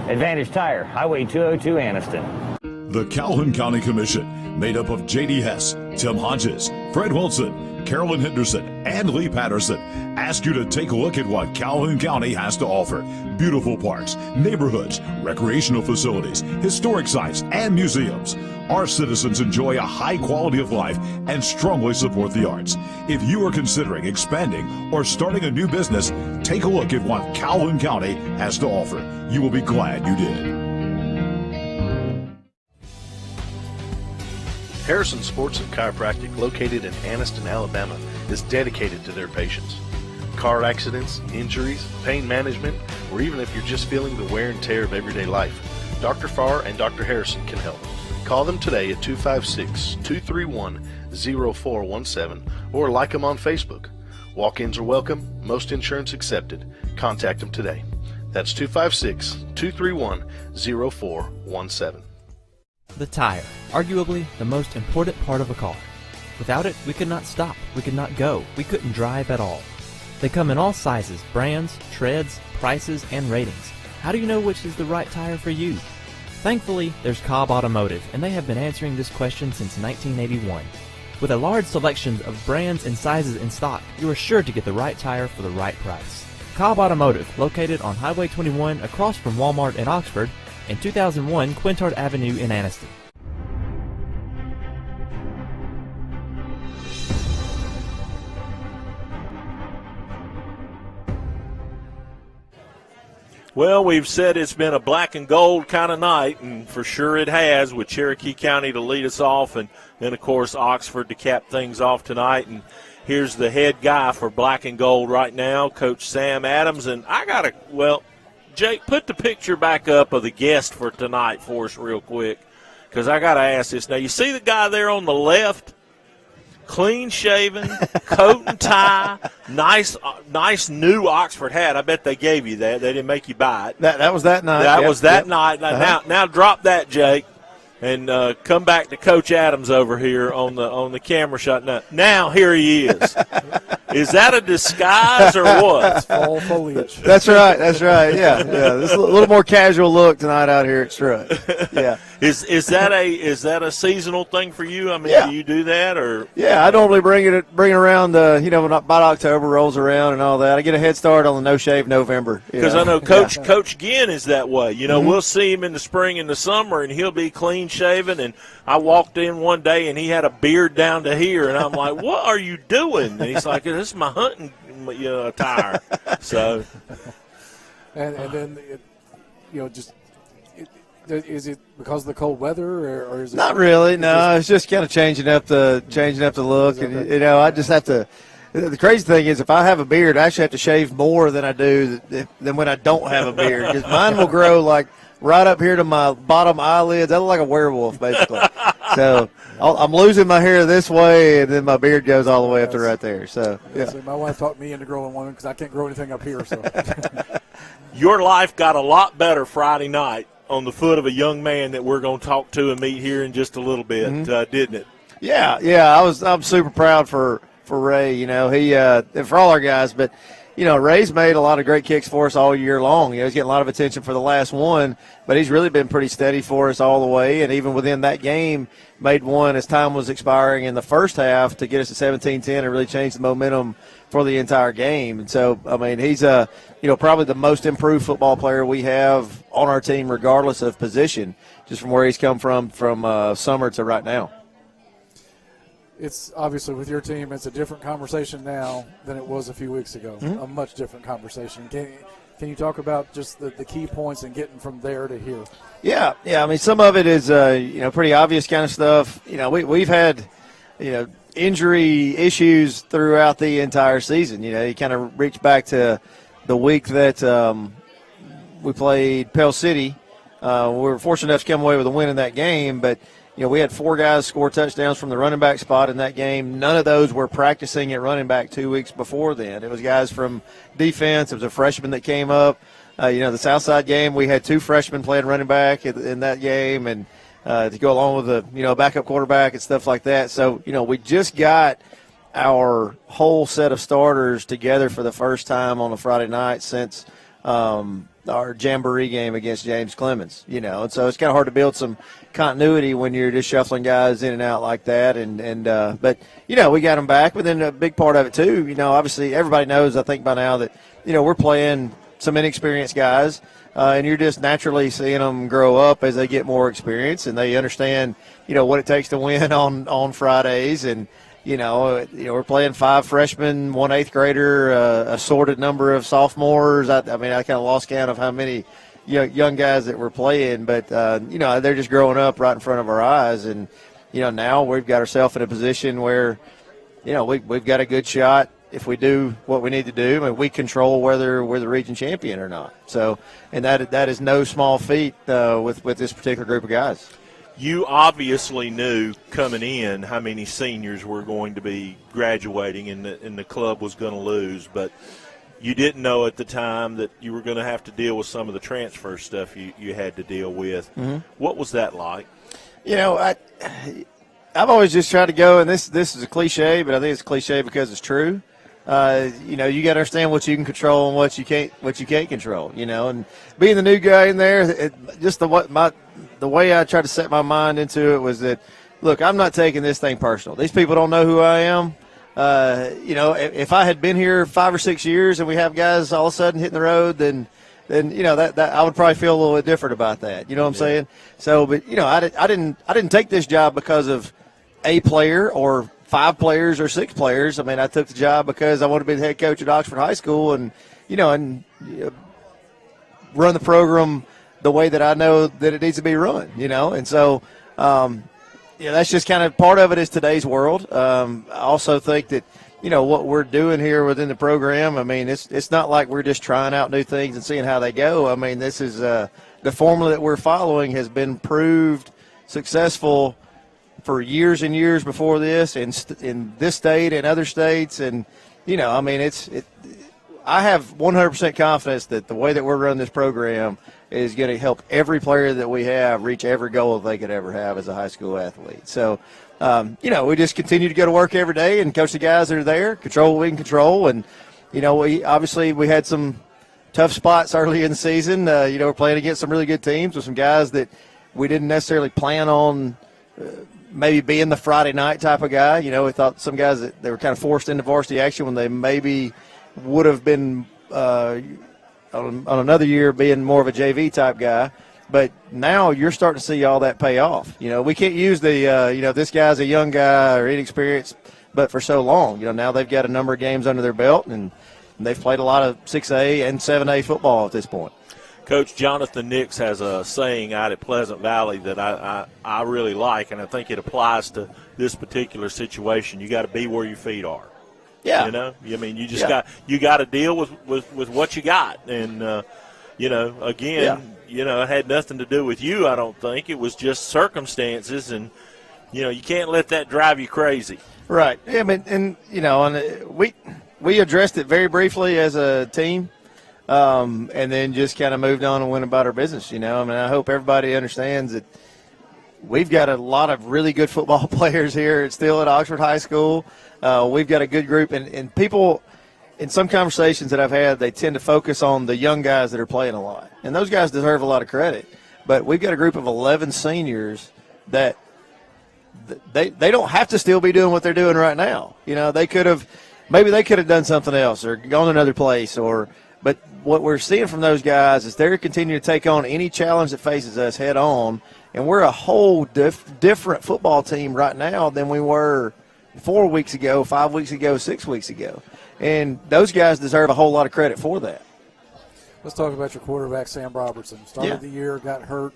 Advantage Tire, Highway 202, Anniston. The Calhoun County Commission, made up of J.D. Hess, Tim Hodges, Fred Wilson, Carolyn Henderson, and Lee Patterson, ask you to take a look at what Calhoun County has to offer. Beautiful parks, neighborhoods, recreational facilities, historic sites, and museums. Our citizens enjoy a high quality of life and strongly support the arts. If you are considering expanding or starting a new business, take a look at what Calhoun County has to offer. You will be glad you did. Harrison Sports and Chiropractic, located in Anniston, Alabama, is dedicated to their patients. Car accidents, injuries, pain management, or even if you're just feeling the wear and tear of everyday life, Dr. Farr and Dr. Harrison can help. Call them today at 256-231-0417 or like them on Facebook. Walk-ins are welcome, most insurance accepted. Contact them today. That's 256-231-0417. The tire, arguably the most important part of a car. Without it, we could not stop, we could not go, we couldn't drive at all. They come in all sizes, brands, treads, prices, and ratings. How do you know which is the right tire for you? Thankfully, there's Cobb Automotive, and they have been answering this question since 1981. With a large selection of brands and sizes in stock, you are sure to get the right tire for the right price. Cobb Automotive, located on Highway 21 across from Walmart in Oxford, and 2001 Quintard Avenue in Anniston. Well, we've said it's been a black and gold kind of night, and for sure it has, with Cherokee County to lead us off, and then, of course, Oxford to cap things off tonight. And here's the head guy for black and gold right now, Coach Sam Adams. And Jake, put the picture back up of the guest for tonight for us real quick, because I got to ask this. Now, you see the guy there on the left? Clean-shaven, coat and tie, nice new Oxford hat. I bet they gave you that. They didn't make you buy it. That was that night. That was that night. Now drop that, Jake, and come back to Coach Adams over here on the camera shot. Now here he is. Is that a disguise or what? Fall foliage. That's right. Yeah. This is a little more casual look tonight out here at Struts. Yeah. Is that a seasonal thing for you? I mean, Yeah. do you do that or? Yeah, I normally bring it around. When about October rolls around and all that. I get a head start on the no shave November. Because I know Coach Ginn is that way. Mm-hmm. We'll see him in the spring and the summer, and he'll be clean shaven. And I walked in one day, and he had a beard down to here, and I'm like, "What are you doing?" And he's like, "This is my hunting attire." So, and then is it because of the cold weather, or is it not really? No, it's just kind of changing up the look, and I just have to. The crazy thing is, if I have a beard, I actually have to shave more than I do than when I don't have a beard, because mine will grow like right up here to my bottom eyelids. I look like a werewolf, basically. So I'm losing my hair this way, and then my beard goes all the way up to right there. So yeah. So my wife talked me into growing one because I can't grow anything up here. So your life got a lot better Friday night on the foot of a young man that we're going to talk to and meet here in just a little bit, didn't it? Yeah. I'm super proud for Rey. He and for all our guys, but Rey's made a lot of great kicks for us all year long. He's getting a lot of attention for the last one, but he's really been pretty steady for us all the way. And even within that game, made one as time was expiring in the first half to get us to 17-10 and really change the momentum for the entire game. And so, I mean, he's probably the most improved football player we have on our team, regardless of position, just from where he's come from summer to right now. It's obviously with your team, it's a different conversation now than it was a few weeks ago. A much different conversation. Can you talk about just the key points and getting from there to here? Yeah. I mean, some of it is pretty obvious kind of stuff. We've had injury issues throughout the entire season. You kind of reach back to the week that we played Pell City. We were fortunate enough to come away with a win in that game, but we had 4 guys score touchdowns from the running back spot in that game. None of those were practicing at running back 2 weeks before then. It was guys from defense. It was a freshman that came up. The Southside game, we had 2 freshmen playing running back in that game, and to go along with the backup quarterback and stuff like that. So we just got our whole set of starters together for the first time on a Friday night since our jamboree game against James Clemens. And so it's kind of hard to build some continuity when you're just shuffling guys in and out like that. But we got them back. But then a big part of it too, obviously everybody knows, I think by now, that we're playing some inexperienced guys, and you're just naturally seeing them grow up as they get more experience and they understand what it takes to win on Fridays. And we're playing 5 freshmen, 1 8th grader, assorted number of sophomores. I kind of lost count of how many young guys that we're playing, but they're just growing up right in front of our eyes. And now we've got ourselves in a position where we've got a good shot. If we do what we need to do, I mean, we control whether we're the region champion or not. So, and that is no small feat with this particular group of guys. You obviously knew coming in how many seniors were going to be graduating and the club was going to lose, but you didn't know at the time that you were going to have to deal with some of the transfer stuff you had to deal with. Mm-hmm. What was that like? I've always just tried to go, and this is a cliche, but I think it's a cliche because it's true. You got to understand what you can control and what you can't control. And being the new guy in there, the way I tried to set my mind into it was that, look, I'm not taking this thing personal. These people don't know who I am. If I had been here 5 or 6 years and we have guys all of a sudden hitting the road, then that I would probably feel a little bit different about that. You know what I'm saying? So, but I didn't take this job because of a player or 5 players or 6 players. I mean, I took the job because I wanted to be the head coach at Oxford High School and run the program the way that I know that it needs to be run, And so, that's just kind of part of it is today's world. I also think that, what we're doing here within the program, I mean, it's not like we're just trying out new things and seeing how they go. I mean, this is the formula that we're following has been proved successful for years and years before this in this state and other states. And, I have 100% confidence that the way that we're running this program is going to help every player that we have reach every goal that they could ever have as a high school athlete. So we just continue to go to work every day and coach the guys that are there, control what we can control. And, we had some tough spots early in the season. We're playing against some really good teams with some guys that we didn't necessarily plan on maybe being the Friday night type of guy. We thought some guys that they were kind of forced into varsity action when they maybe would have been on another year being more of a JV type guy. But now you're starting to see all that pay off. We can't use the, this guy's a young guy or inexperienced, but for so long. Now they've got a number of games under their belt, and they've played a lot of 6A and 7A football at this point. Coach Jonathan Nix has a saying out at Pleasant Valley that I really like, and I think it applies to this particular situation. You got to be where your feet are. Yeah. You just got to deal with what you got. And, it had nothing to do with you, I don't think. It was just circumstances, and, you can't let that drive you crazy. Right. Yeah, and we addressed it very briefly as a team. And then just kind of moved on and went about our business, I hope everybody understands that we've got a lot of really good football players here still at Oxford High School. We've got a good group, and people in some conversations that I've had, they tend to focus on the young guys that are playing a lot. And those guys deserve a lot of credit. But we've got a group of 11 seniors that they don't have to still be doing what they're doing right now. They could have done something else or gone another place but what we're seeing from those guys is they're continuing to take on any challenge that faces us head on, and we're a whole different football team right now than we were 4 weeks ago, 5 weeks ago, 6 weeks ago. And those guys deserve a whole lot of credit for that. Let's talk about your quarterback, Sam Robertson. Started the year, got hurt.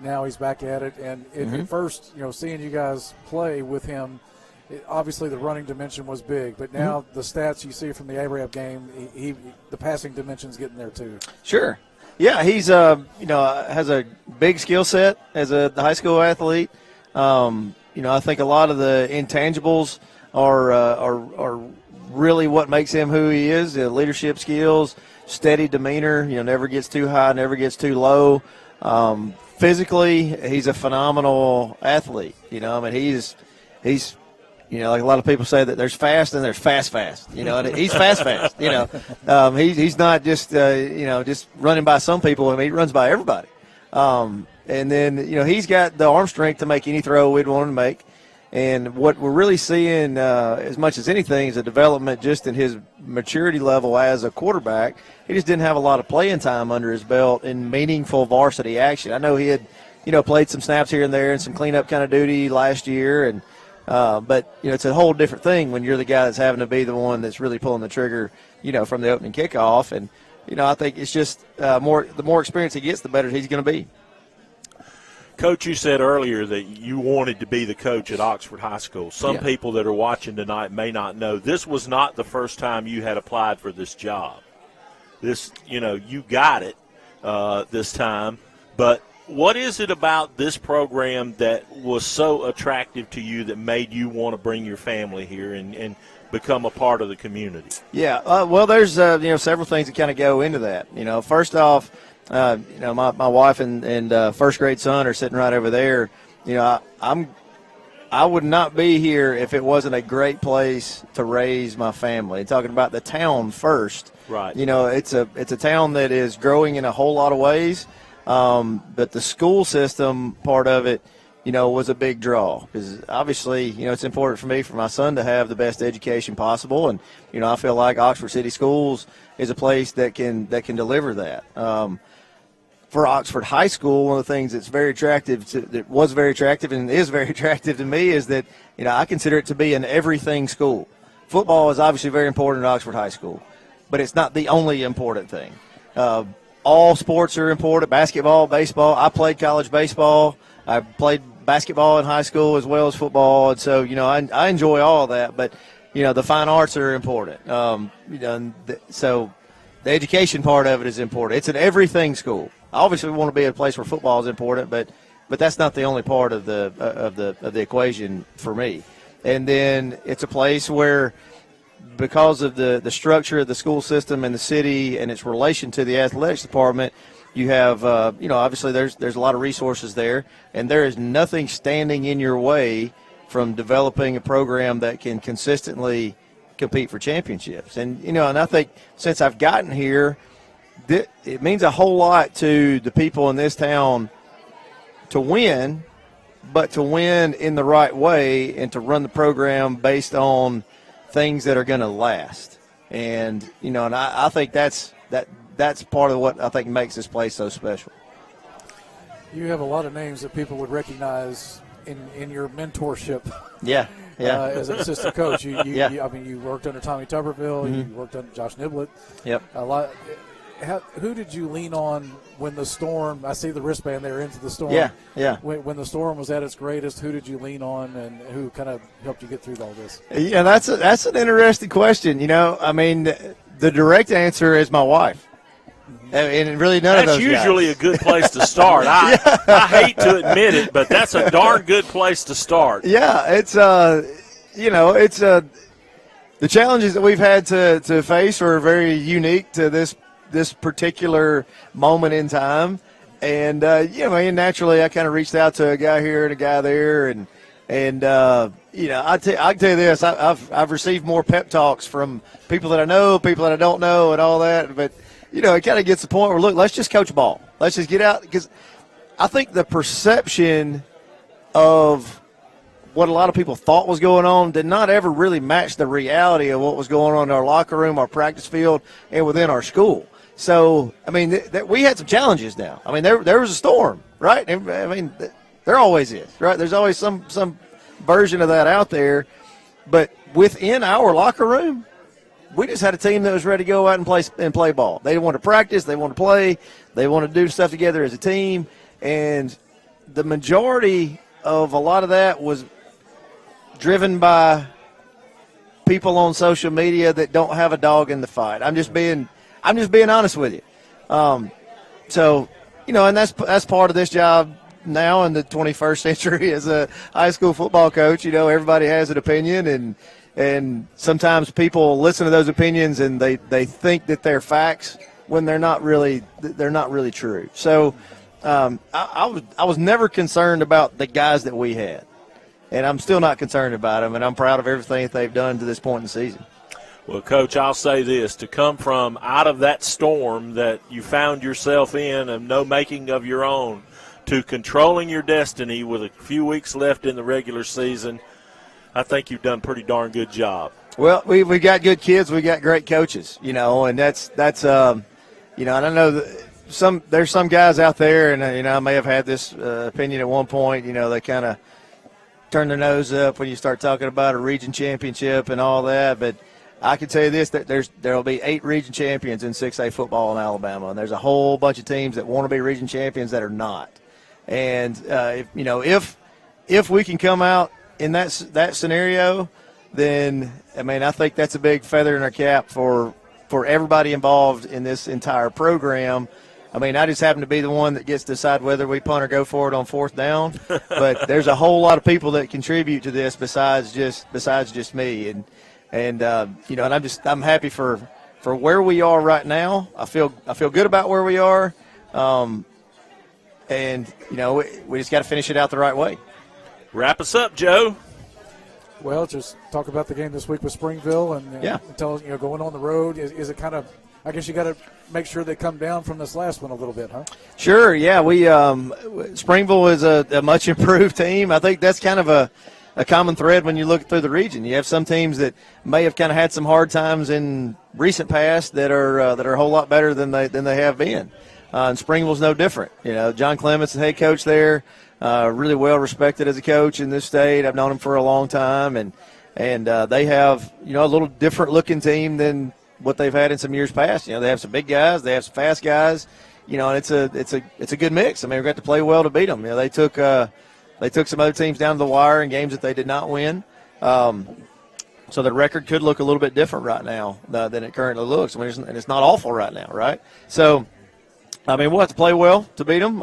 Now he's back at it. And at first, seeing you guys play with him, obviously the running dimension was big, but now the stats you see from the ARAB game, the passing dimension's getting there too. Sure. Yeah, he's has a big skill set as a high school athlete. I think a lot of the intangibles are really what makes him who he is. Leadership skills, steady demeanor. Never gets too high, never gets too low. Physically, he's a phenomenal athlete. He's like a lot of people say that there's fast and there's fast. He's fast. He's not just just running by some people. He runs by everybody. And then he's got the arm strength to make any throw we'd want him to make. And what we're really seeing, as much as anything, is a development just in his maturity level as a quarterback. He just didn't have a lot of playing time under his belt in meaningful varsity action. I know he had, played some snaps here and there and some cleanup kind of duty last year, and but it's a whole different thing when you're the guy that's having to be the one that's really pulling the trigger, from the opening kickoff. And I think it's just the more experience he gets, the better he's going to be. Coach, you said earlier that you wanted to be the coach at Oxford High School. Some people that are watching tonight may not know this was not the first time you had applied for this job. This, you got it this time. But what is it about this program that was so attractive to you that made you want to bring your family here and become a part of the community? Yeah, well, there's several things that kind of go into that. First off, my wife and first grade son are sitting right over there. I would not be here if it wasn't a great place to raise my family. Talking about the town first, right? It's a town that is growing in a whole lot of ways, but the school system part of it, was a big draw because obviously, it's important for me for my son to have the best education possible, and I feel like Oxford City Schools is a place that can deliver that. For Oxford High School, one of the things that's very attractive, that was very attractive and is very attractive to me is that, I consider it to be an everything school. Football is obviously very important at Oxford High School, but it's not the only important thing. All sports are important, basketball, baseball. I played college baseball. I played basketball in high school as well as football, and so, I enjoy all of that, but, the fine arts are important. So the education part of it is important. It's an everything school. Obviously, we want to be at a place where football is important, but that's not the only part of the equation for me. And then it's a place where, because of the structure of the school system and the city and its relation to the athletics department, you have obviously there's a lot of resources there, and there is nothing standing in your way from developing a program that can consistently compete for championships. And, and I think since I've gotten here, it means a whole lot to the people in this town to win, but to win in the right way and to run the program based on things that are going to last. And, and I think that's part of what I think makes this place so special. You have a lot of names that people would recognize in your mentorship. Yeah. As an assistant coach, you Yeah. you worked under Tommy Tuberville, Mhm. you worked under Josh Niblett. Yep. A lot. Who did you lean on when the storm? I see the wristband there into the storm. Yeah. When the storm was at its greatest, who did you lean on, and who kind of helped you get through all this? Yeah, that's an interesting question. I mean, the direct answer is my wife. And really none of those That's usually guys. a good place to start. I hate to admit it, but that's a darn good place to start. Yeah, it's the challenges that we've had to face are very unique to this particular moment in time. And naturally I kind of reached out to a guy here and a guy there, and I can tell you this, I've received more pep talks from people that I know, people that I don't know, and all that, but it kind of gets to the point where, look, let's just coach ball. Let's just get out, because I think the perception of what a lot of people thought was going on did not ever really match the reality of what was going on in our locker room, our practice field, and within our school. So, I mean, we had some challenges now. I mean, there was a storm, right? I mean, there always is, right? There's always some version of that out there. But within our locker room, we just had a team that was ready to go out and play ball. They wanted to practice. They wanted to play. They wanted to do stuff together as a team. And the majority of a lot of that was driven by people on social media that don't have a dog in the fight. I'm just being honest with you. So, and that's part of this job now in the 21st century as a high school football coach. Everybody has an opinion, and sometimes people listen to those opinions and they think that they're facts when they're not really true. So I was never concerned about the guys that we had, and I'm still not concerned about them, and I'm proud of everything that they've done to this point in the season. Well, Coach, I'll say this, to come from out of that storm that you found yourself in and no making of your own to controlling your destiny with a few weeks left in the regular season, I think you've done a pretty darn good job. Well, we got good kids. We got great coaches, and that's I don't know, there's some guys out there, and, I may have had this opinion at one point, they kind of turn their nose up when you start talking about a region championship and all that, but I can tell you this, that there'll be 8 region champions in 6A football in Alabama, and there's a whole bunch of teams that want to be region champions that are not. And if we can come out in that scenario, then I think that's a big feather in our cap for everybody involved in this entire program. I just happen to be the one that gets to decide whether we punt or go for it on 4th down, but there's a whole lot of people that contribute to this besides just me. And I'm happy for where we are right now. I feel good about where we are, and we just got to finish it out the right way. Wrap us up, Joe. Well, just talk about the game this week with Springville, and tell us, going on the road. Is it kind of? I guess you got to make sure they come down from this last one a little bit, huh? Sure. Yeah, we Springville is a much improved team. I think that's kind of a common thread when you look through the region. You have some teams that may have kind of had some hard times in recent past that are a whole lot better than they have been. And Springville's no different. John Clements, the head coach there, really well respected as a coach in this state. I've known him for a long time, and they have a little different looking team than what they've had in some years past. They have some big guys, they have some fast guys, and it's a good mix. We got to play well to beat them. They took some other teams down to the wire in games that they did not win. So the record could look a little bit different right now than it currently looks. And it's not awful right now, right? So, we'll have to play well to beat them.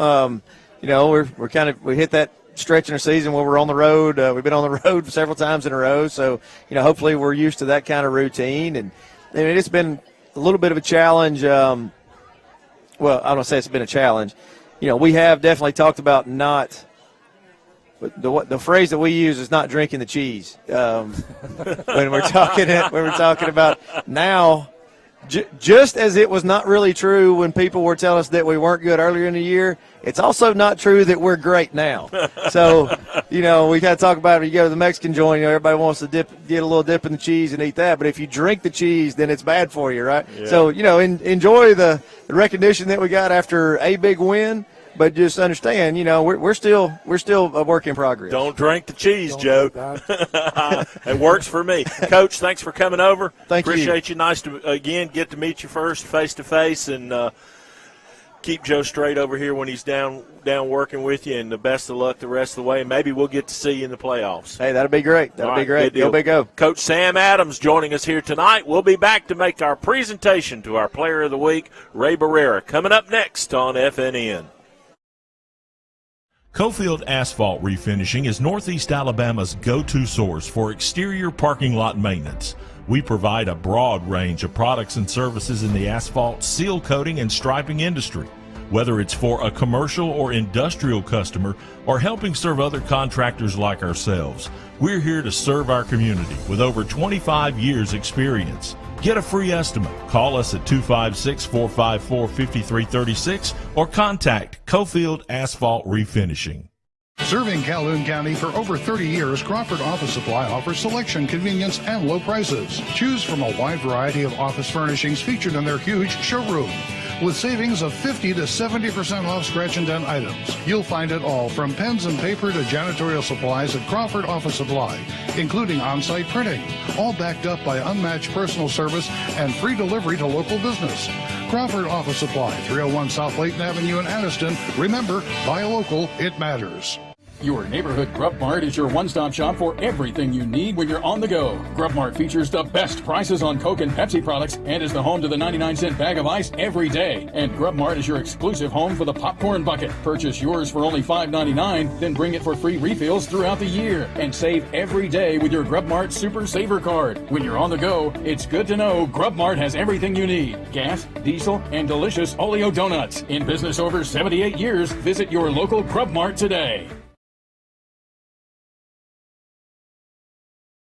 We hit that stretch in our season where we're on the road. We've been on the road several times in a row. So, hopefully we're used to that kind of routine. And it's been a little bit of a challenge. Well, I don't say it's been a challenge. We have definitely talked about not the phrase that we use is not drinking the cheese when we're talking about now. Just as it was not really true when people were telling us that we weren't good earlier in the year, it's also not true that we're great now. So, we got to talk about it. You go to the Mexican joint, everybody wants to get a little dip in the cheese and eat that. But if you drink the cheese, then it's bad for you, right? Yeah. So, enjoy the recognition that we got after a big win. But just understand, we're still a work in progress. Don't drink the cheese, Joe. It works for me. Coach, thanks for coming over. Appreciate you. Nice to, again, get to meet you first face-to-face and keep Joe straight over here when he's down working with you, and the best of luck the rest of the way. Maybe we'll get to see you in the playoffs. Hey, that'll be great. That'll be great. Go Big O. Coach Sam Adams joining us here tonight. We'll be back to make our presentation to our Player of the Week, Rey Barrera, coming up next on FNN. Cofield Asphalt Refinishing is Northeast Alabama's go-to source for exterior parking lot maintenance. We provide a broad range of products and services in the asphalt, seal coating, and striping industry. Whether it's for a commercial or industrial customer or helping serve other contractors like ourselves, we're here to serve our community with over 25 years experience. Get a free estimate. Call us at 256-454-5336 or contact Cofield Asphalt Refinishing. Serving Calhoun County for over 30 years, Crawford Office Supply offers selection, convenience, and low prices. Choose from a wide variety of office furnishings featured in their huge showroom. With savings of 50 to 70% off scratch and dent items. You'll find it all from pens and paper to janitorial supplies at Crawford Office Supply, including on-site printing, all backed up by unmatched personal service and free delivery to local business. Crawford Office Supply, 301 South Layton Avenue in Anniston. Remember, buy local, it matters. Your neighborhood Grub Mart is your one-stop shop for everything you need when you're on the go. Grub Mart features the best prices on Coke and Pepsi products and is the home to the 99-cent bag of ice every day. And Grub Mart is your exclusive home for the popcorn bucket. Purchase yours for only $5.99, then bring it for free refills throughout the year. And save every day with your Grub Mart Super Saver card. When you're on the go, it's good to know Grub Mart has everything you need. Gas, diesel, and delicious Oleo donuts. In business over 78 years, visit your local Grub Mart today.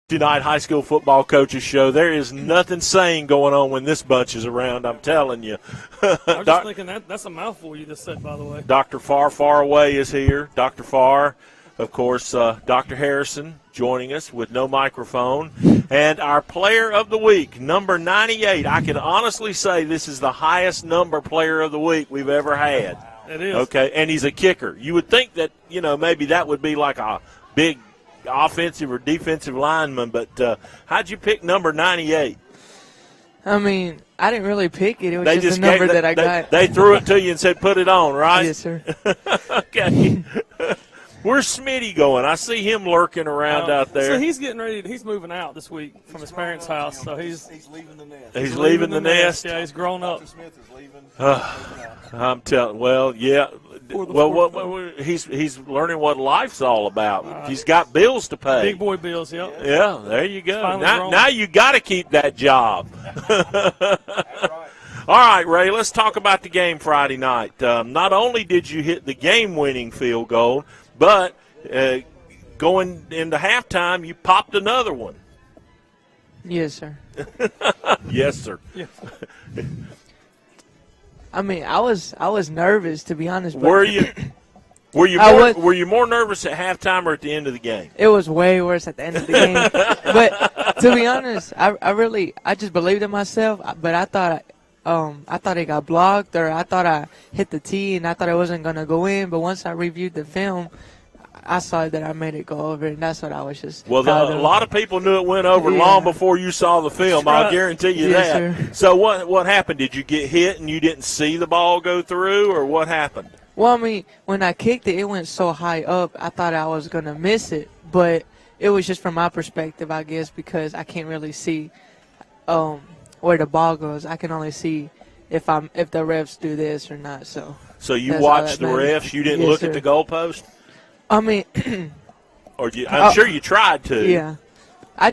Tonight, high school football coaches show. There is nothing sane going on when this bunch is around, I'm telling you. I was just thinking that's a mouthful you just said, by the way. Dr. Far Away is here. Dr. Farr, of course, Dr. Harrison joining us with no microphone. And our player of the week, number 98. I can honestly say this is the highest number player of the week we've ever had. It is. Okay, and he's a kicker. You would think that, maybe that would be like a big offensive or defensive lineman, but how'd you pick number 98? I mean, I didn't really pick it. It was just a number that I got. They threw it to you and said, put it on, right? Yes, sir. Okay. Where's Smitty going? I see him lurking around out there. So he's getting ready. He's moving out this week from his parents' house. So he's leaving the nest. He's leaving the nest? Yeah, he's grown up. Smith is leaving. I'm telling. Well, yeah. Well, he's learning what life's all about. He's got bills to pay. Big boy bills, yep. Yeah, there you go. Now you got to keep that job. All right, Ray, let's talk about the game Friday night. Not only did you hit the game-winning field goal, but going into halftime, you popped another one. Yes, sir. Yes, sir. Yes. I mean, I was nervous, to be honest. But were you? Were you more nervous at halftime or at the end of the game? It was way worse at the end of the game. But to be honest, I just believed in myself. But I thought it got blocked, or I thought I hit the tee, and I thought it wasn't gonna go in. But once I reviewed the film, I saw that I made it go over, and that's what I was just. Well, a lot of people knew it went over long before you saw the film. I'll guarantee you yes, that. Sir. So what happened? Did you get hit and you didn't see the ball go through, or what happened? Well, I mean, when I kicked it, it went so high up, I thought I was gonna miss it, but it was just from my perspective, I guess, because I can't really see where the ball goes. I can only see if the refs do this or not. So you watched the refs. You didn't look at the goalpost. I mean, I'm sure you tried to. Yeah, I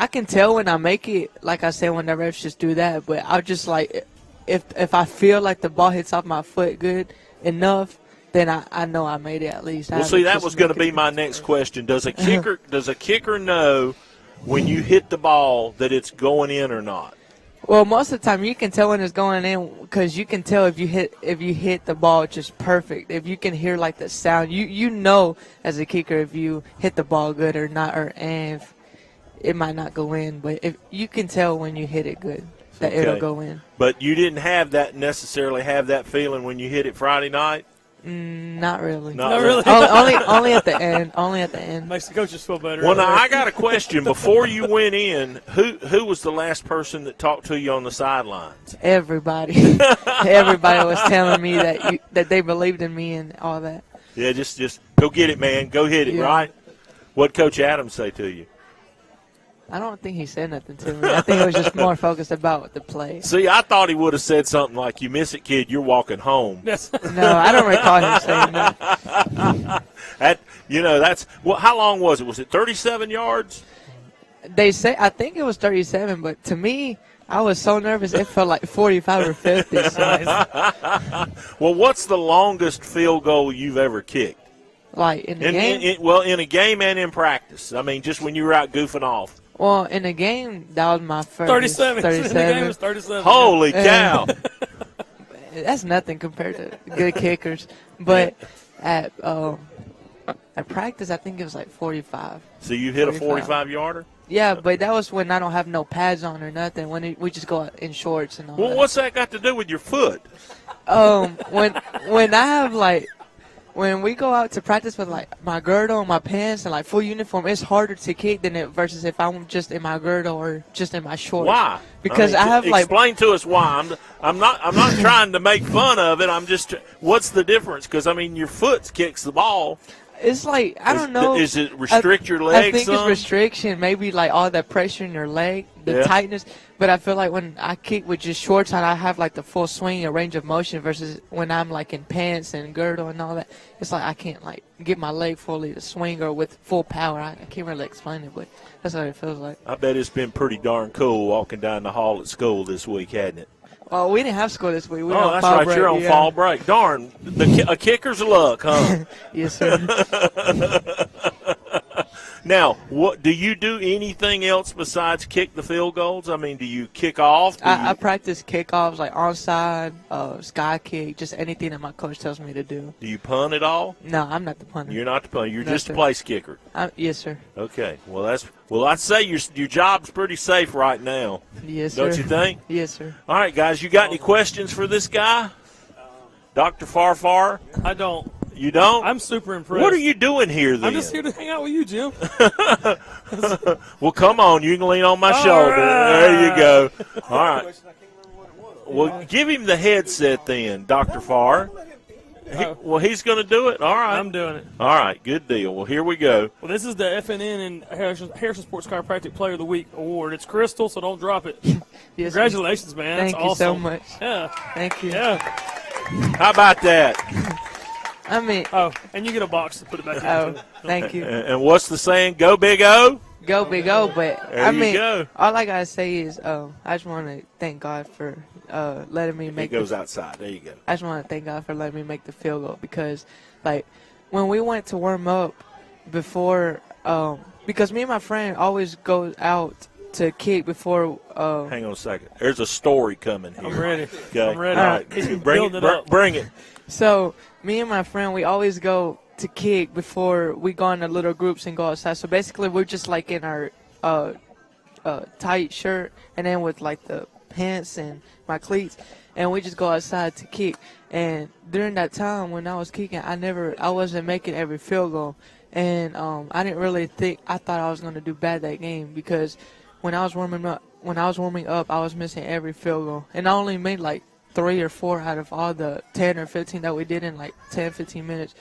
can tell when I make it. Like I said, when the refs just do that. But I just like if I feel like the ball hits off my foot good enough, then I know I made it at least. Well, see, that was going to be my next question. Does a kicker know when you hit the ball that it's going in or not? Well, most of the time you can tell when it's going in because you can tell if you hit the ball just perfect. If you can hear like the sound, you know as a kicker if you hit the ball good or not, and if it might not go in. But if you can tell when you hit it good that it'll go in. But you didn't necessarily have that feeling when you hit it Friday night. Not really. Not really. only at the end. Only at the end. Makes the coaches feel better. Well, now I got a question. Before you went in, who was the last person that talked to you on the sidelines? Everybody. Everybody was telling me that they believed in me and all that. Yeah, just go get it, man. Go hit it, right? What'd Coach Adams say to you? I don't think he said nothing to me. I think he was just more focused about the play. See, I thought he would have said something like, "You miss it, kid. You're walking home." No, I don't recall him saying that. That's how long was it? Was it 37 yards? They say I think it was 37, but to me, I was so nervous it felt like 45 or 50. So. Well, what's the longest field goal you've ever kicked? Like in the game? In a game and in practice. I mean, just when you were out goofing off. Well, in the game, that was my first. 37. In the game, it was 37. Holy cow. That's nothing compared to good kickers. But at practice, I think it was like 45. So you hit 45. A 45-yarder? Yeah, but that was when I don't have no pads on or nothing. When we just go out in shorts and all that. Well, what's that got to do with your foot? When I have when we go out to practice with my girdle and my pants and full uniform, it's harder to kick than it versus if I'm just in my girdle or just in my shorts. Why? Because I have explain to us why. I'm not trying to make fun of it. I'm just what's the difference? Because your foot kicks the ball. It's I don't know. Is it restrict your legs? I think it's restriction. Maybe all that pressure in your leg, the tightness. But I feel like when I kick with just shorts on, I have the full swing and range of motion versus when I'm in pants and girdle and all that. It's I can't get my leg fully to swing or with full power. I can't really explain it, but that's what it feels like. I bet it's been pretty darn cool walking down the hall at school this week, hadn't it? Well, we didn't have school this week. We that's right. Break. You're on fall break. Darn, a kicker's luck, huh? Yes, sir. Now, what do you do anything else besides kick the field goals? Do you kick off? I practice kickoffs onside, sky kick, just anything that my coach tells me to do. Do you punt at all? No, I'm not the punter. You're not the punter. You're just a place kicker. Yes, sir. Okay. Well, I'd say your job's pretty safe right now. Yes, sir. Don't you think? Yes, sir. All right, guys, you got any questions for this guy, Dr. Farfar? I don't. You don't? I'm super impressed. What are you doing here, then? I'm just here to hang out with you, Jim. Well, come on. You can lean on my shoulder. Right. There you go. All right. Well, give him the headset then, Dr. Farr. He's going to do it? All right. I'm doing it. All right. Good deal. Well, here we go. Well, this is the FNN and Harrison Sports Chiropractic Player of the Week award. It's crystal, so don't drop it. Yes, congratulations, man. Thank That's you awesome. so much. Yeah. Thank you. Yeah. How about that? And you get a box to put it back in. Oh, thank you. And what's the saying? Go Big O? Go Big O, but go. All I got to say is I just want to thank God for letting me make it. It goes outside. There you go. I just want to thank God for letting me make the field goal because, when we went to warm up before, because me and my friend always go out to kick before. Hang on a second. There's a story coming here. I'm ready. Okay. I'm ready. All right. Bring it. So me and my friend, we always go to kick before we go into little groups and go outside. So basically, we're just in our tight shirt and then with the pants and my cleats, and we just go outside to kick. And during that time when I was kicking, I wasn't making every field goal, and I didn't really think. I thought I was going to do bad that game because when I was warming up, I was missing every field goal, and I only made 3 or 4 out of all the 10 or 15 that we did in 10, 15 minutes.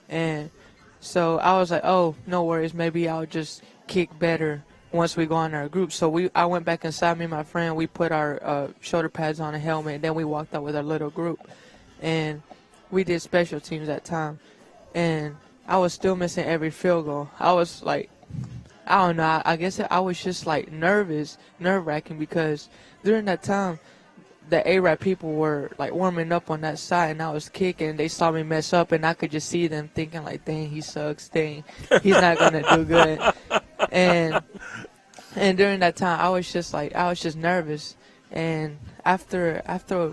And so I was oh, no worries. Maybe I'll just kick better once we go on our group. So I went back inside, me and my friend. We put our shoulder pads on a helmet, and then we walked out with our little group. And we did special teams that time. And I was still missing every field goal. I was I don't know. I guess I was just nervous, nerve-wracking because during that time, the A-Rap people were like warming up on that side, and I was kicking. They saw me mess up, and I could just see them thinking like, "Dang, he sucks. Dang, he's not gonna do good." And during that time, I was just nervous. And after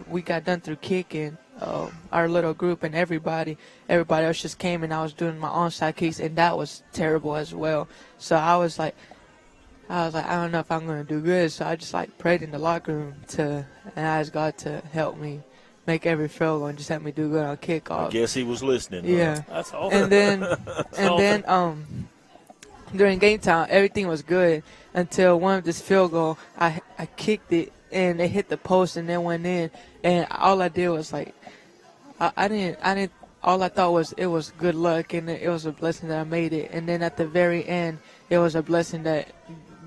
we got done through kicking, our little group and everybody else just came, and I was doing my onside kicks, and that was terrible as well. So I was like, I don't know if I'm going to do good. So I just like prayed in the locker room and asked God to help me make every field goal and just help me do good on kickoff. I guess he was listening. Yeah. That's awesome. And then during game time, everything was good until one of this field goal, I kicked it and it hit the post and then went in. And all I did was like, I didn't. All I thought was it was good luck and it was a blessing that I made it. And then at the very end, it was a blessing that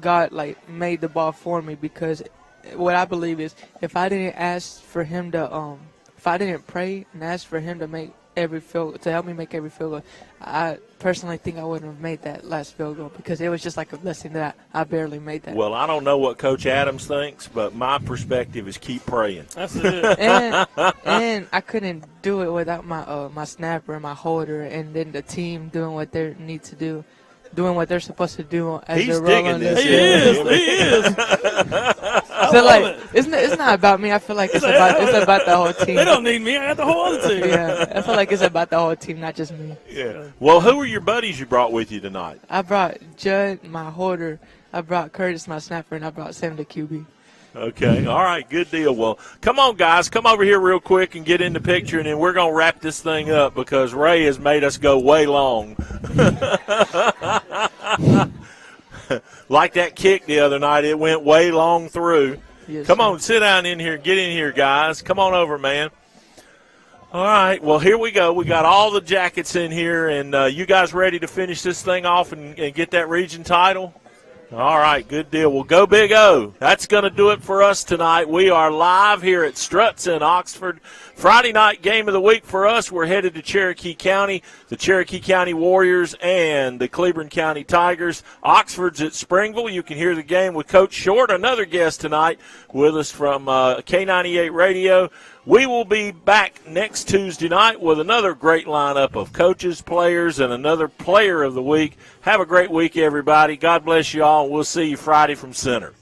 God like made the ball for me, because what I believe is if I didn't ask for him to if I didn't pray and ask for him to help me make every field goal, I personally think I wouldn't have made that last field goal, because it was just like a blessing that I barely made that. Well, I don't know what Coach Adams thinks, but my perspective is keep praying. That's it. and I couldn't do it without my snapper and my holder, and then the team doing what they need to do. Doing what they're supposed to do as He's they're rolling digging this. He is. So like, it's not about me. I feel like it's about the whole team. They don't need me. I got the whole other team. Yeah, I feel like it's about the whole team, not just me. Yeah. Well, who are your buddies you brought with you tonight? I brought Judd, my holder. I brought Curtis, my snapper, and I brought Sam, the QB. Okay. All right. Good deal. Well, come on, guys. Come over here real quick and get in the picture, and then we're going to wrap this thing up because Ray has made us go way long. Like that kick the other night, it went way long through. Yes, come on, sit down in here. Get in here, guys. Come on over, man. All right. Well, here we go. We got all the jackets in here, and you guys ready to finish this thing off and get that region title? All right, good deal. Well, go Big O. That's going to do it for us tonight. We are live here at Struts in Oxford. Friday night game of the week for us. We're headed to Cherokee County, the Cherokee County Warriors and the Cleburne County Tigers. Oxford's at Springville. You can hear the game with Coach Shortt, another guest tonight with us from K98 Radio. We will be back next Tuesday night with another great lineup of coaches, players, and another player of the week. Have a great week, everybody. God bless you all. We'll see you Friday from Center.